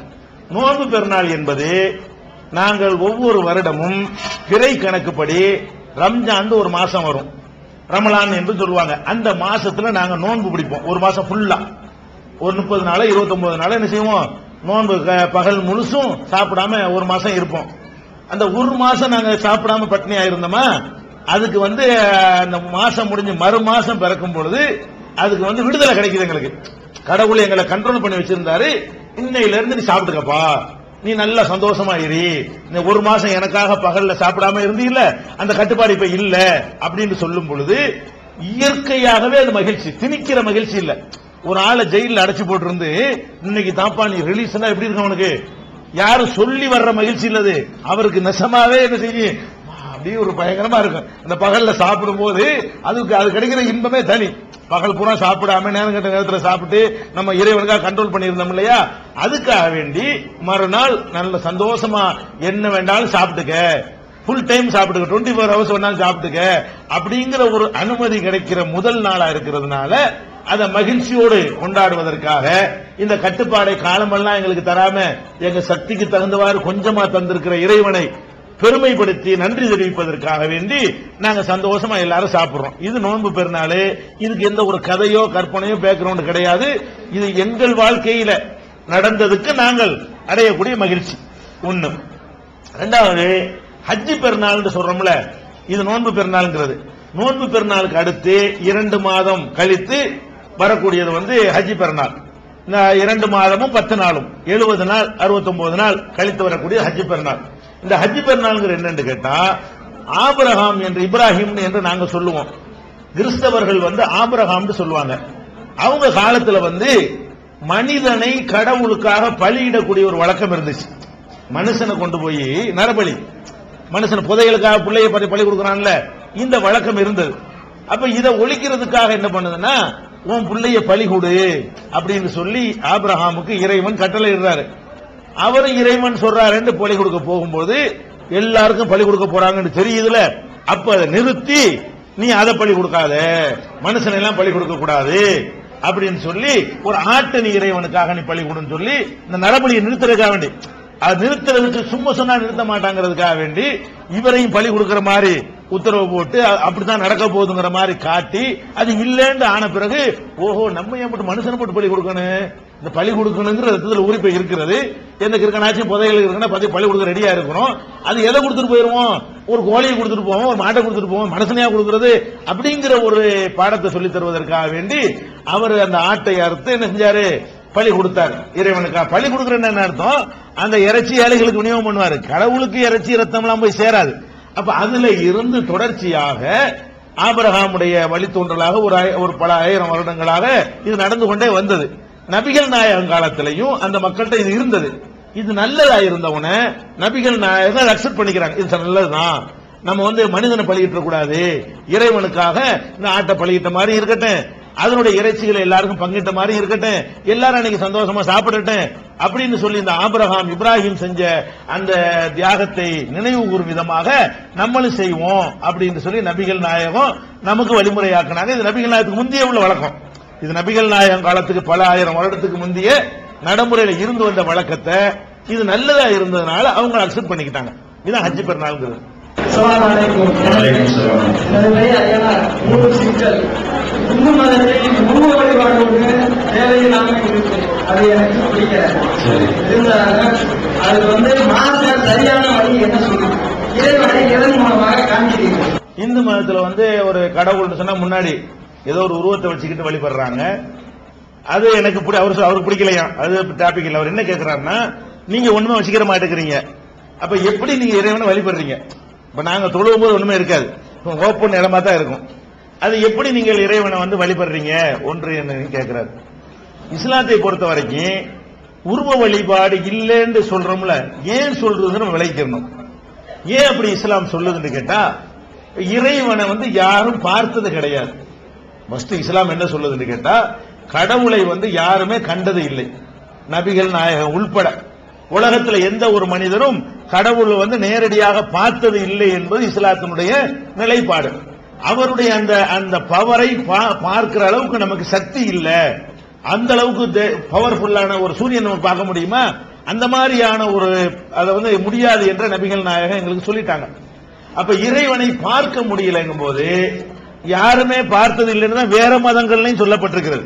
நோன்பு பெருநாள் என்பது நாங்கள் ஒவ்வொரு வருடமும் பிறை கணக்குப்படி ரம்ஜான் ஒரு மாசம் வரும், ரமலான் என்று சொல்லுவாங்க. அந்த மாசத்துல நாங்க நோன்பு பிடிப்போம். ஒரு மாசம் ஃபுல்லா, ஒரு 30 நாள் 29 நாள் என்ன செய்வோம், நோன்பு பகல் முழுசும் சாப்பிடாம ஒரு மாசம் இருப்போம். அந்த ஒரு மாசம் நாங்க சாப்பிடாம பட்டினி ஆயிருந்தோமா, அதுக்கு அந்த மாசம் முடிஞ்சு மறு மாசம் பிறக்கும் பொழுது அதுக்கு விடுதலை கிடைக்குது எங்களுக்கு. கடவுள் எங்களை கண்ட்ரோல் பண்ணி வச்சிருந்தாரு. இன்னையில இருந்து நீ சாப்பிட்டுக்கப்பா, நீ நல்ல சந்தோஷமா இரு, ஒரு மாசம் எனக்காக பகல்ல சாப்பிடாம இருந்தீல்ல, அந்த கட்டுப்பாடு இப்ப இல்ல அப்படின்னு சொல்லும் பொழுது இயற்கையாகவே அது மகிழ்ச்சி, திணிக்கிற மகிழ்ச்சி இல்ல. ஒரு ஆளை ஜெயில அடைச்சு போட்டு இருந்து இன்னைக்கு தாப்பா நீ ரிலீஸ் எப்படி இருக்கு அவனுக்கு, யாரும் சொல்லி வர்ற மகிழ்ச்சி இல்லது, அவருக்கு நெசமாவே என்ன செய்யும், அப்படியே ஒரு பயங்கரமா இருக்கும். அந்த பகல்ல சாப்பிடும் போது அதுக்கு அது கிடைக்கிற இன்பமே தனி. பகல் பூரா சாப்பிடாம நேரம் கட்ட நேரத்தில் சாப்பிட்டு நம்ம இறைவனுக்காக கண்ட்ரோல் பண்ணியிருந்தோம் இல்லையா, அதுக்காக வேண்டி மறுநாள் நல்ல சந்தோஷமா என்ன வேண்டாலும் சாப்பிட்டுக்க, ஃபுல் டைம் சாப்பிட்டுக்க, 24 hours வேணாலும் சாப்பிட்டுக்க அப்படிங்கிற ஒரு அனுமதி கிடைக்கிற முதல் நாளா இருக்கிறதுனால அதை மகிழ்ச்சியோடு கொண்டாடுவதற்காக இந்த கட்டுப்பாடை காலமெல்லாம் எங்களுக்கு தராம எங்க சக்திக்கு தகுந்தவாறு கொஞ்சமா தந்திருக்கிற இறைவனை பெருமைப்படுத்தி நன்றி தெரிவிப்பதற்காக வேண்டி நாங்க சந்தோஷமா எல்லாரும் சாப்பிடுறோம். இது நோன்பு பெருநாள். இதுக்கு எந்த ஒரு கதையோ கற்பனையோ பேக்ரவுண்ட் கிடையாது. இது எங்கள் வாழ்க்கையில நடந்ததுக்கு நாங்கள் அடையக்கூடிய மகிழ்ச்சி. ஒண்ணு. ரெண்டாவது, ஹஜ்ஜி பெருநாள் சொல்றோம்ல, இது நோன்பு பெருநாள்ங்கிறது. நோன்பு பெருநாளுக்கு அடுத்து 2 மாதம் கழித்து வரக்கூடியது ஹஜ்ஜி பெருநாள். இந்த 2 மாதமும் 10 நாளும் 70 நாள் 69 நாள் கழித்து வரக்கூடிய ஹஜ்ஜி பெருநாள். இந்த ஹஜ்ஜி பெருநாள்ங்கிற என்னன்னு கேட்டா, ஆபிரகாம் என்று இப்ராஹிம் என்று நாங்க சொல்லுவோம். கிறிஸ்தவர்கள் ஆபிரகாம் சொல்லுவாங்க. அவங்க காலத்துல மனிதனை கடவுளுக்காக பலியிடக்கூடிய ஒரு வழக்கம் இருந்துச்சு. மனுஷனை கொண்டு போய் நரபலி, மனுஷன் புதையலுக்காக பிள்ளைய பலி கொடுக்கறான்ல, இந்த வழக்கம் இருந்தது. அப்ப இதை ஒழிக்கிறதுக்காக என்ன பண்ணுதுன்னா, உன் பிள்ளைய பலி கொடு அப்படின்னு சொல்லி ஆபிரகாமுக்கு இறைவன் கட்டளை இடுறாரு. அவரு இறைவன் சொல்றாரு பலி கொடுக்க போகும்போது எல்லாருக்கும் பலி கொடுக்க போறாங்கன்னு தெரியுதுல, அப்ப அதை நிறுத்தி நீ அதை பலி கொடுக்காத, மனுஷன் எல்லாம் பலி கொடுக்க கூடாது அப்படின்னு சொல்லி ஒரு ஆட்டு நீ இறைவனுக்காக நீ பலி கொடுன்னு சொல்லி இந்த நரபலியை நிறுத்துறதுக்காக வேண்டி, அது நிறுத்துறதுக்கு சும்மா சொன்னா நிறுத்த மாட்டாங்கிறதுக்காக வேண்டி இவரையும் பலி கொடுக்கிற மாதிரி உத்தரவு போட்டு அப்படித்தான் நடக்க போகுதுங்கிற மாதிரி காட்டி, அது இல்லைன்னு ஆன பிறகு ஓஹோ நம்ம ஏன் போட்டு மனுஷனை போட்டு பலி கொடுக்கணும், இந்த பலி கொடுக்கணுங்கிற உரிப்பை இருக்கிறது. எந்த கிருக்கனாச்சும் புதையல் இருக்குன்னா பலி கொடுக்க ரெடியா இருக்கிறோம். அது எதை கொடுத்துட்டு போயிருவோம், ஒரு கோழியை கொடுத்துட்டு போவோம், ஒரு மாட்டை கொடுத்துட்டு போவோம், மனுஷனையா கொடுக்கிறது அப்படிங்கிற ஒரு பாடத்தை சொல்லி தருவதற்காக வேண்டி அவர் அந்த ஆட்டை அறுத்து என்ன செஞ்சாரு, பலி கொடுத்தாரு இறைவனுக்காக. பலி கொடுக்கறன்னு என்ன அர்த்தம், அந்த இறைச்சி ஏழைகளுக்கு விநியோகம் பண்ணுவாரு. கடவுளுக்கு இறைச்சி ரத்தம் எல்லாம் போய் சேராது. அப்ப அதுல இருந்து தொடர்ச்சியாக ஆபிரகாமுடைய வழித்தோன்றலாக ஒரு பல ஆயிரம் வருடங்களாக இது நடந்து கொண்டே வந்தது. நபிகள் நாயகம் காலத்திலையும் அந்த மக்கள்கிட்ட இது இருந்தது. இது நல்லதா இருந்தவன நபிகள் நாயகம் அக்செப்ட் பண்ணிக்கிறாங்க, இது நல்லதுதான், நம்ம மனிதனை பலியிட்ட கூடாது, இறைவனுக்காக இந்த ஆட்டை பலியிட்ட மாதிரி இருக்கட்டும், அதனுடைய இறைச்சிகளை எல்லாருக்கும் பங்கிட்ட மாதிரி இருக்கட்டும், எல்லாரும் அன்னைக்கு சந்தோஷமா சாப்பிடட்டும் அப்படின்னு சொல்லி இந்த ஆபிரகாம் இப்ராஹிம் செஞ்ச அந்த தியாகத்தை நினைவு கூறும் விதமாக நம்மளும் செய்வோம் அப்படின்னு சொல்லி நபிகள் நாயகம் நமக்கு வழிமுறையாக்குனாங்க. இது நபிகள் நாயகத்துக்கு முந்தைய உள்ள வழக்கம். இது நபிகள் நாயகம் காலத்துக்கு பல ஆயிரம் வருடத்துக்கு முந்தைய நடைமுறையில இருந்து வந்த வழக்கத்தை இது நல்லதா இருந்ததுனால அவங்க அக்செப்ட் பண்ணிக்கிட்டாங்க. இதுதான் ஹஜ்ஜி பெருநாள்ங்கிறது. இந்து மதத்தில் முழு வழிபாடு தேவையில்லாமல் இருக்கு, அது எனக்கு பிடிக்கிறது. அது மாற்ற சரியான வழி என்ன சொல்லுங்க, இறைவனை எதன் மூலமாக காண்கிறீர்கள்? இந்து மதத்துல ஒரு கடவுள்னு சொன்னா முன்னாடி ஏதோ ஒரு உருவத்தை வச்சுக்கிட்டு வழிபடுறாங்க. அது எனக்கு அவருக்கு பிடிக்கலையா, அது டாபிக் இல்ல. அவர் என்ன கேட்கிறாருன்னா, நீங்க ஒண்ணுமே வச்சுக்கிற மாட்டேங்கிறீங்க, அப்ப எப்படி நீங்க இறைவனை வழிபடுறீங்க? இப்ப நாங்க தொழுவும் போது ஒண்ணுமே இருக்காது, ஓப்பன் இடமா தான் இருக்கும். அது எப்படி நீங்கள் இறைவனை வழிபடுறீங்க ஒன்று என்ன கேட்கிறார். இஸ்லாத்தை பொறுத்த வரைக்கும் உருவ வழிபாடு இல்லைன்னு சொல்றோம்ல, ஏன் சொல்றதுன்னு விளைக்கணும். ஏன் அப்படி இஸ்லாம் சொல்லுதுன்னு கேட்டா, இறைவனை யாரும் பார்த்தது கிடையாது. ஃபர்ஸ்ட் இஸ்லாம் என்ன சொல்லுதுன்னு கேட்டா, கடவுளை யாருமே கண்டது இல்லை, நபிகள் நாயகம் உள்பட உலகத்துல எந்த ஒரு மனிதரும் கடவுளை நேரடியாக பார்த்தது இல்லை என்பது இஸ்லாத்தினுடைய நிலைப்பாடு. அவருடைய அந்த பவரை பார்க்கிற அளவுக்கு நமக்கு சக்தி இல்ல, அந்த அளவுக்கு பவர்ஃபுல்லான ஒரு சூரியன் நம்ம பார்க்க முடியுமா, அந்த மாதிரியான ஒரு அதை முடியாது என்ற நபிகள் நாயகம் எங்களுக்கு சொல்லிட்டாங்க. அப்ப இறைவனை பார்க்க முடியலங்கும் போது யாருமே பார்த்தது இல்லைன்னு தான் வேற மதங்கள்லையும் சொல்லப்பட்டிருக்கிறது.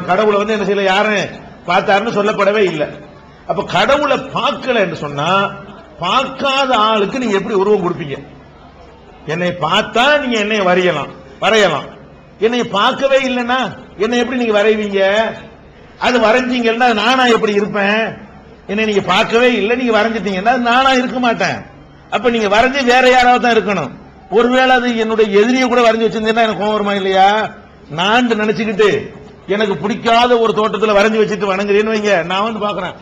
கடவுளை என்ன செய்யல, யாரும் பார்த்தாருன்னு சொல்லப்படவே இல்லை. அப்ப கடவுளை பார்க்கல என்று சொன்னா, பார்க்காத ஆளுக்கு நீங்க எப்படி உருவம் கொடுப்பீங்க? என்னை பார்த்தா நீங்க என்னை வரையலாம், என்னை பார்க்கவே இல்லைன்னா என்னை எப்படி நீங்க வரைவீங்க? அது வரைஞ்சீங்கன்னா நானா எப்படி இருப்பேன்? என்னை நீங்க பார்க்கவே இல்லை, நீங்க வரைஞ்சிட்டீங்கன்னா நானா இருக்க மாட்டேன். அப்ப நீங்க வரைஞ்சி வேற யாராவது தான் இருக்கணும். ஒருவேளை அது என்னுடைய எதிரியை கூட வரைஞ்சி வச்சிருந்தேன்னா எனக்கு கோவம் வருமா இல்லையா? நான் நினைச்சுக்கிட்டு எனக்கு பிடிக்காத ஒரு தோட்டத்தில் வரைஞ்சி வச்சுட்டு வணங்குறேன்னு வைங்க, நான் பாக்குறேன்,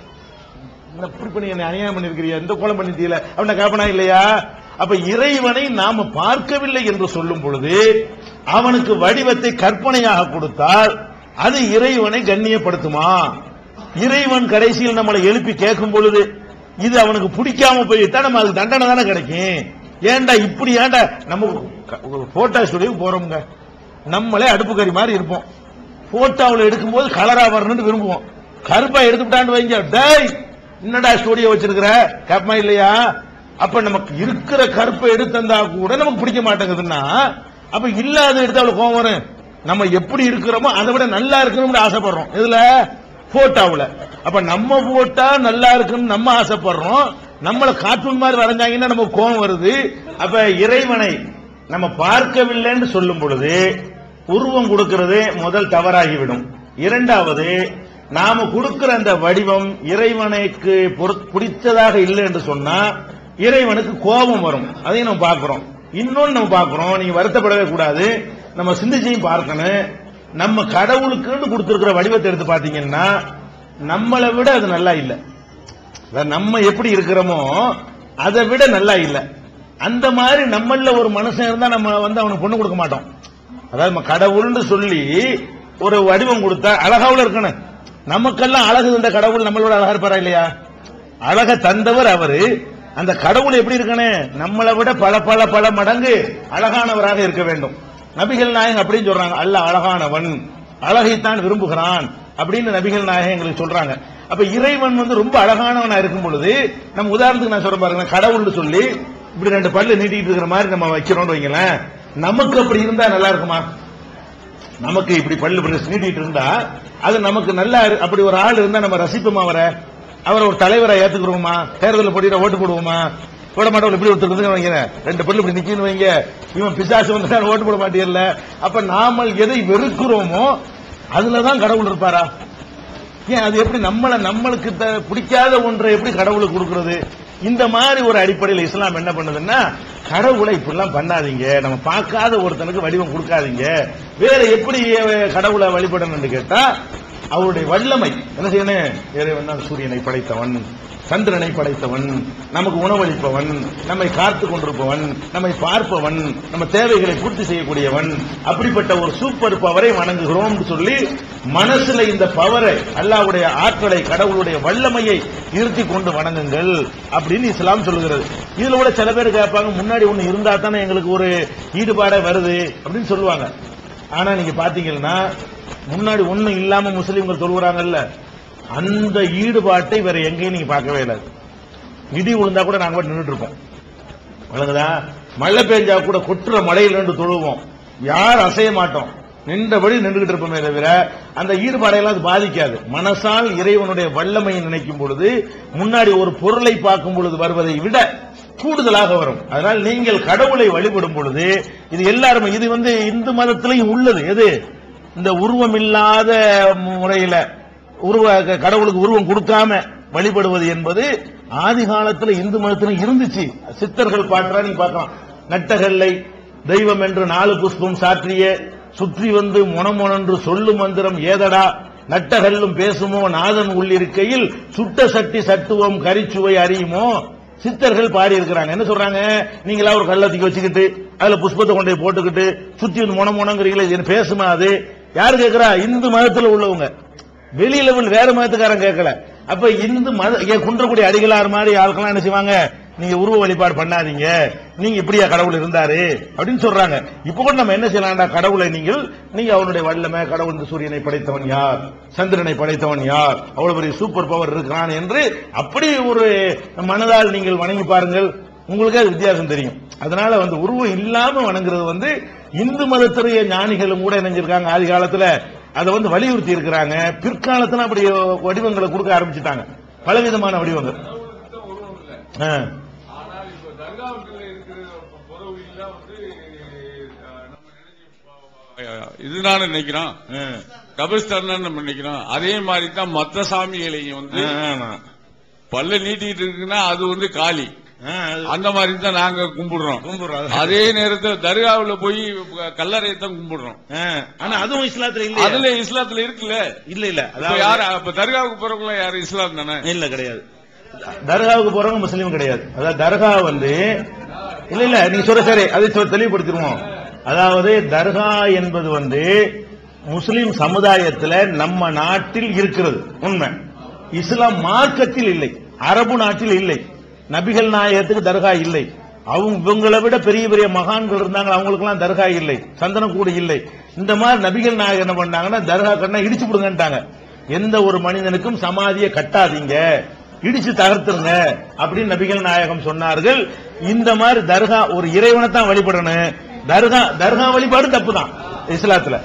இப்படி பண்ணி என்னை அநியாயம் பண்ணிருக்கிறியா, இந்த கோலம் பண்ணிட்டீல அவனை காப்பனா இல்லையா? அப்ப இறைவனை நாம பார்க்கவில்லை என்று சொல்லும் பொழுது அவனுக்கு வடிவத்தை கற்பனையாக கொடுத்தால் அது இறைவனை கண்ணியப்படுத்துமா? இறைவன் கடைசியில் நம்மளை எழுப்பி கேட்கும் பொழுது இது அவனுக்கு பிடிக்காம போயிட்டா நம்ம அதுக்கு தண்டனை தானே கிடைக்கும். ஏண்டா இப்படி, ஏண்டா நம்ம போட்டோ ஸ்டுடியோ போறோம்ங்க, நம்மளே அடுப்பு கறி மாதிரி இருப்போம், போட்டோவில் எடுக்கும்போது கலரா வரணும்னு விரும்புவோம். கருப்பா எடுத்துட்டான்னு வைங்க, டேய் என்னடா ஸ்டுடியோ வச்சிருக்கிற கேப்பமா இல்லையா? அப்ப நமக்கு இருக்கிற கருப்பை எடுத்தா கூட நமக்கு பிடிக்க மாட்டேங்குதுன்னா அப்ப இல்லாத எடுத்து அவ்வளவு கோவம் வரும். நம்ம எப்படி இருக்கிறோமோ அதை விட நல்லா இருக்கணும்னு ஆசைப்படுறோம். இதுல போட்டோவுல அப்ப நம்ம போட்டா நல்லா இருக்குன்னு நம்ம ஆசைப்படுறோம். நம்மள கார்ட்டூன் மாதிரி வரைஞ்சாங்கன்னா நமக்கு கோவம் வருது. அப்ப இறைவனை நம்ம பார்க்கவில்லைன்னு சொல்லும் பொழுது உருவம் கொடுக்கிறது முதல் தவறாகிவிடும். இரண்டாவது, நாம கொடுக்கிற அந்த வடிவம் இறைவனுக்கு பிடித்ததாக இல்லை என்று சொன்னா இறைவனுக்கு கோபம் வரும். அதையும் நம்ம பார்க்கிறோம். இன்னொன்னு நம்ம பார்க்கிறோம், நீங்க வருத்தப்படவே கூடாது, நம்ம சிந்திச்சையும் பார்க்கணும். நம்ம கடவுளுக்குன்னு கொடுத்திருக்கிற வடிவத்தை எடுத்து பாத்தீங்கன்னா நம்மளை விட அது நல்லா இல்லை. நம்ம எப்படி இருக்கிறோமோ அதை விட நல்லா இல்லை. அந்த மாதிரி நம்மள ஒரு மனுஷன் இருந்தா நம்ம அவனுக்கு பொண்ணு கொடுக்க மாட்டோம். அதாவது நம்ம கடவுள்னு சொல்லி ஒரு வடிவம் கொடுத்தா அழகாவுல இருக்கணும். நமக்கெல்லாம் அழகு தந்த கடவுள் நம்மளோட அழகா இருப்பாரா இல்லையா? அழக தந்தவர் அவரு. அந்த கடவுள் எப்படி இருக்கணும்? நம்மளை விட பல பல பல மடங்கு அழகானவராக இருக்க வேண்டும். நபிகள் நாயகம் அப்படின்னு சொல்றாங்க, அல்லாஹ் அழகானவன், அழகைத்தான் விரும்புகிறான் அப்படின்னு நபிகள் நாயகம் எங்களுக்கு சொல்றாங்க. அப்ப இறைவன் ரொம்ப அழகானவனா இருக்கும் பொழுது நம்ம உதாரணத்துக்கு நான் சொல்றேன் பாருங்க, கடவுள்னு சொல்லி இப்படி ரெண்டு பல்லு நீட்டிட்டு இருக்கிற மாதிரி நம்ம வைக்கிறோம்னு வைங்களேன், நமக்கு அப்படி இருந்தா நல்லா இருக்குமா? நமக்கு இப்படி பல்லு நீட்டிட்டு இருந்தா அது நமக்கு நல்லா, அப்படி ஒரு ஆள் இருந்தா நம்ம ரசிப்போமா? அவரை ஒரு தலைவரை ஏத்துக்கிறோமா? தேர்தலில் போட்டியிட ஓட்டு போடுவோமா? போட மாட்டோம். இப்படி ஒருத்தர் வைங்க, ரெண்டு பல்லு இப்படி நிக்கணும் வைங்க, இவன் பிசாசு வந்து ஓட்டு போட மாட்டேங்கல. அப்ப நாம எதை வெறுக்கிறோமோ அதுலதான் கடவுள் இருப்பாரா? ஏன் அது எப்படி நம்மளுக்கு பிடிக்காத ஒன்றை எப்படி கடவுளுக்கு கொடுக்கிறது? இந்த மாதிரி ஒரு அடிப்படையில் இஸ்லாம் என்ன பண்ணுதுன்னா, கடவுளை இப்படிலாம் பண்ணாதீங்க, நம்ம பார்க்காத ஒருத்தனுக்கு வடிவம் கொடுக்காதீங்க. வேற எப்படி கடவுளை வழிபடணும்னு கேட்டா அவருடைய வல்லமை என்ன செய்யணும்? இறைவன் தான் சூரியனை படைத்தவன், சந்திரனை படைத்தவன், நமக்கு உணவளிப்பவன், நம்மை காத்துக் கொண்டிருப்பவன், நம்மை பார்ப்பவன், நம்ம தேவைகளை பூர்த்தி செய்யக்கூடியவன், அப்படிப்பட்ட ஒரு சூப்பர் பவரை வணங்குகிறோம் சொல்லி மனசுல இந்த பவரை, அல்லாஹ்வுடைய ஆற்றலை, கடவுளுடைய வல்லமையை இருத்தி கொண்டு வணங்குங்கள் அப்படின்னு இஸ்லாம் சொல்லுகிறது. இதுல கூட சில பேர் கேட்பாங்க, முன்னாடி ஒண்ணு இருந்தா தானே எங்களுக்கு ஒரு ஈடுபாடே வருது அப்படின்னு சொல்லுவாங்க. ஆனா நீங்க பாத்தீங்கன்னா முன்னாடி ஒண்ணும் இல்லாம முஸ்லீம்கள் சொல்லுறாங்கல்ல, அந்த ஈடுபாட்டை வேற எங்கேயும் நீங்க பார்க்கவே இல்லை. இடி விழுந்தா கூட நாங்க நின்றுட்டு இருப்போம், வழங்குதா? மழை பெஞ்சா கூட கொட்டுற மழையில் நின்று தொழுவோம், யார் அசைய மாட்டோம், நின்றபடி நின்றுகிட்டு இருப்போமே தவிர அந்த ஈடுபாடையெல்லாம் அது பாதிக்காது. மனசால் இறைவனுடைய வல்லமையை நினைக்கும் பொழுது முன்னாடி ஒரு பொருளை பார்க்கும் பொழுது வருவதை விட கூடுதலாக வரும். அதனால் நீங்கள் கடவுளை வழிபடும் பொழுது இது எல்லாருமே, இது இந்து மதத்திலையும் உள்ளது. எது? இந்த உருவம் இல்லாத முறையில கடவுளுக்கு உருவம் கொடுக்காம வழிபடுவது என்பது ஆதி காலத்தில் இந்து மதத்தில் இருந்துச்சு. சித்தர்கள் பாட்டுறா நீங்க பார்க்கலாம், நட்டகல்லை தெய்வம் என்று 4 புஷ்பம் சாற்றிய சுற்றி மொனமொனென்று சொல்லும் மந்திரம் ஏதடா, நட்டகல்லும் பேசுமோ நாதன் உள்ளிருக்கையில் சுட்ட சட்டி சட்டுவோம் கரிச்சுவை அறியுமோ. சித்தர்கள் பாடி இருக்கிறாங்க. என்ன சொல்றாங்க? நீங்களா ஒரு கள்ளத்துக்கு வச்சுக்கிட்டு அதுல புஷ்பத்தை கொண்டு போட்டுக்கிட்டு சுத்தி மொனமொனங்கிறீங்களே, பேசுமா? அது யாரு கேட்கிறா? இந்து மதத்தில் உள்ளவங்க. வெளியில வேற மதத்துக்காரன் கேட்கல. அப்ப இந்து மத குன்றக்கூடிய அடிகளார் மாதிரி ஆட்கள்லாம் என்ன செய்வாங்க? நீங்க உருவ வழிபாடு பண்ணாதீங்க, நீங்க இப்படியா கடவுள் இருந்தாரு அப்படின்னு சொல்றாங்க. இப்ப கூட நம்ம என்ன செய்யலாம்டா, கடவுளை நீங்க அவனுடைய வல்லமை, கடவுள் சூரியனை படைத்தவன் யார், சந்திரனை படைத்தவன் யார், அவ்வளவு பெரிய சூப்பர் பவர் இருக்கிறான் என்று அப்படி ஒரு மனதால் நீங்கள் வணங்கி பாருங்கள், உங்களுக்கே அது வித்தியாசம் தெரியும். அதனால உருவம் இல்லாம வணங்குறது இந்து மதத்துடைய ஞானிகளும் கூட நினைஞ்சிருக்காங்க. ஆதி காலத்துல அதை வலியுறுத்தி இருக்கிறாங்க. பிற்காலத்துல அப்படி வடிவங்களை கொடுக்க ஆரம்பிச்சுட்டாங்க, பலவிதமான வடிவங்கள். இதுதான் நினைக்கிறோம், கபிஸ்தான் நம்ம நினைக்கிறோம். அதே மாதிரி தான் மற்ற சாமிகளையும் பல்ல நீட்டிட்டு இருக்குன்னா அது காளி, அந்த மாதிரி தான் நாங்க கும்பிடுறோம். அதே நேரத்தில் தர்காவில் போய் கல்லறையை தான் கும்பிடுறோம். ஆனா அதுவும் இஸ்லாத்துல இல்ல. அதுல இஸ்லாத்துல இருக்குல்ல? இல்ல இல்ல. யாரு அப்ப தர்காவுக்கு போறவங்க யாரு இஸ்லாம் தானே? இல்ல, கிடையாது. தர்காவுக்கு போறவங்க முஸ்லீம் கிடையாது. அதாவது தர்கா இல்ல இல்ல, நீங்க சொல்ற சரி, அதை தெளிவுபடுத்திடுவோம். அதாவது தர்கா என்பது முஸ்லிம் சமுதாயத்தில் நம்ம நாட்டில் இருக்கிறது உண்மை. இஸ்லாம் மார்க்கத்தில் இல்லை, அரபு நாட்டில் இல்லை. நபிகள் நாயகத்துக்கு தர்கா இல்லை. இவங்களை விட பெரிய பெரிய மகான்கள் இருந்தாங்க, அவங்களுக்கு எல்லாம் தர்கா இல்லை, சந்தனக்கூடு இல்லை. இந்த மாதிரி நபிகள் நாயகம் என்ன பண்ணாங்கன்னா, தர்கா கட்டினா இடிச்சு விடுங்கன்ட்டாங்க. எந்த ஒரு மனிதனுக்கும் சமாதியை கட்டாதீங்க, இடிச்சு தகர்த்துருங்க அப்படின்னு நபிகள் நாயகம் சொன்னார்கள். இந்த மாதிரி தர்கா ஒரு இறைவனை தான் வழிபடணும். தர்கா வழிபாடு தப்பு தான் இஸ்லாத்துல.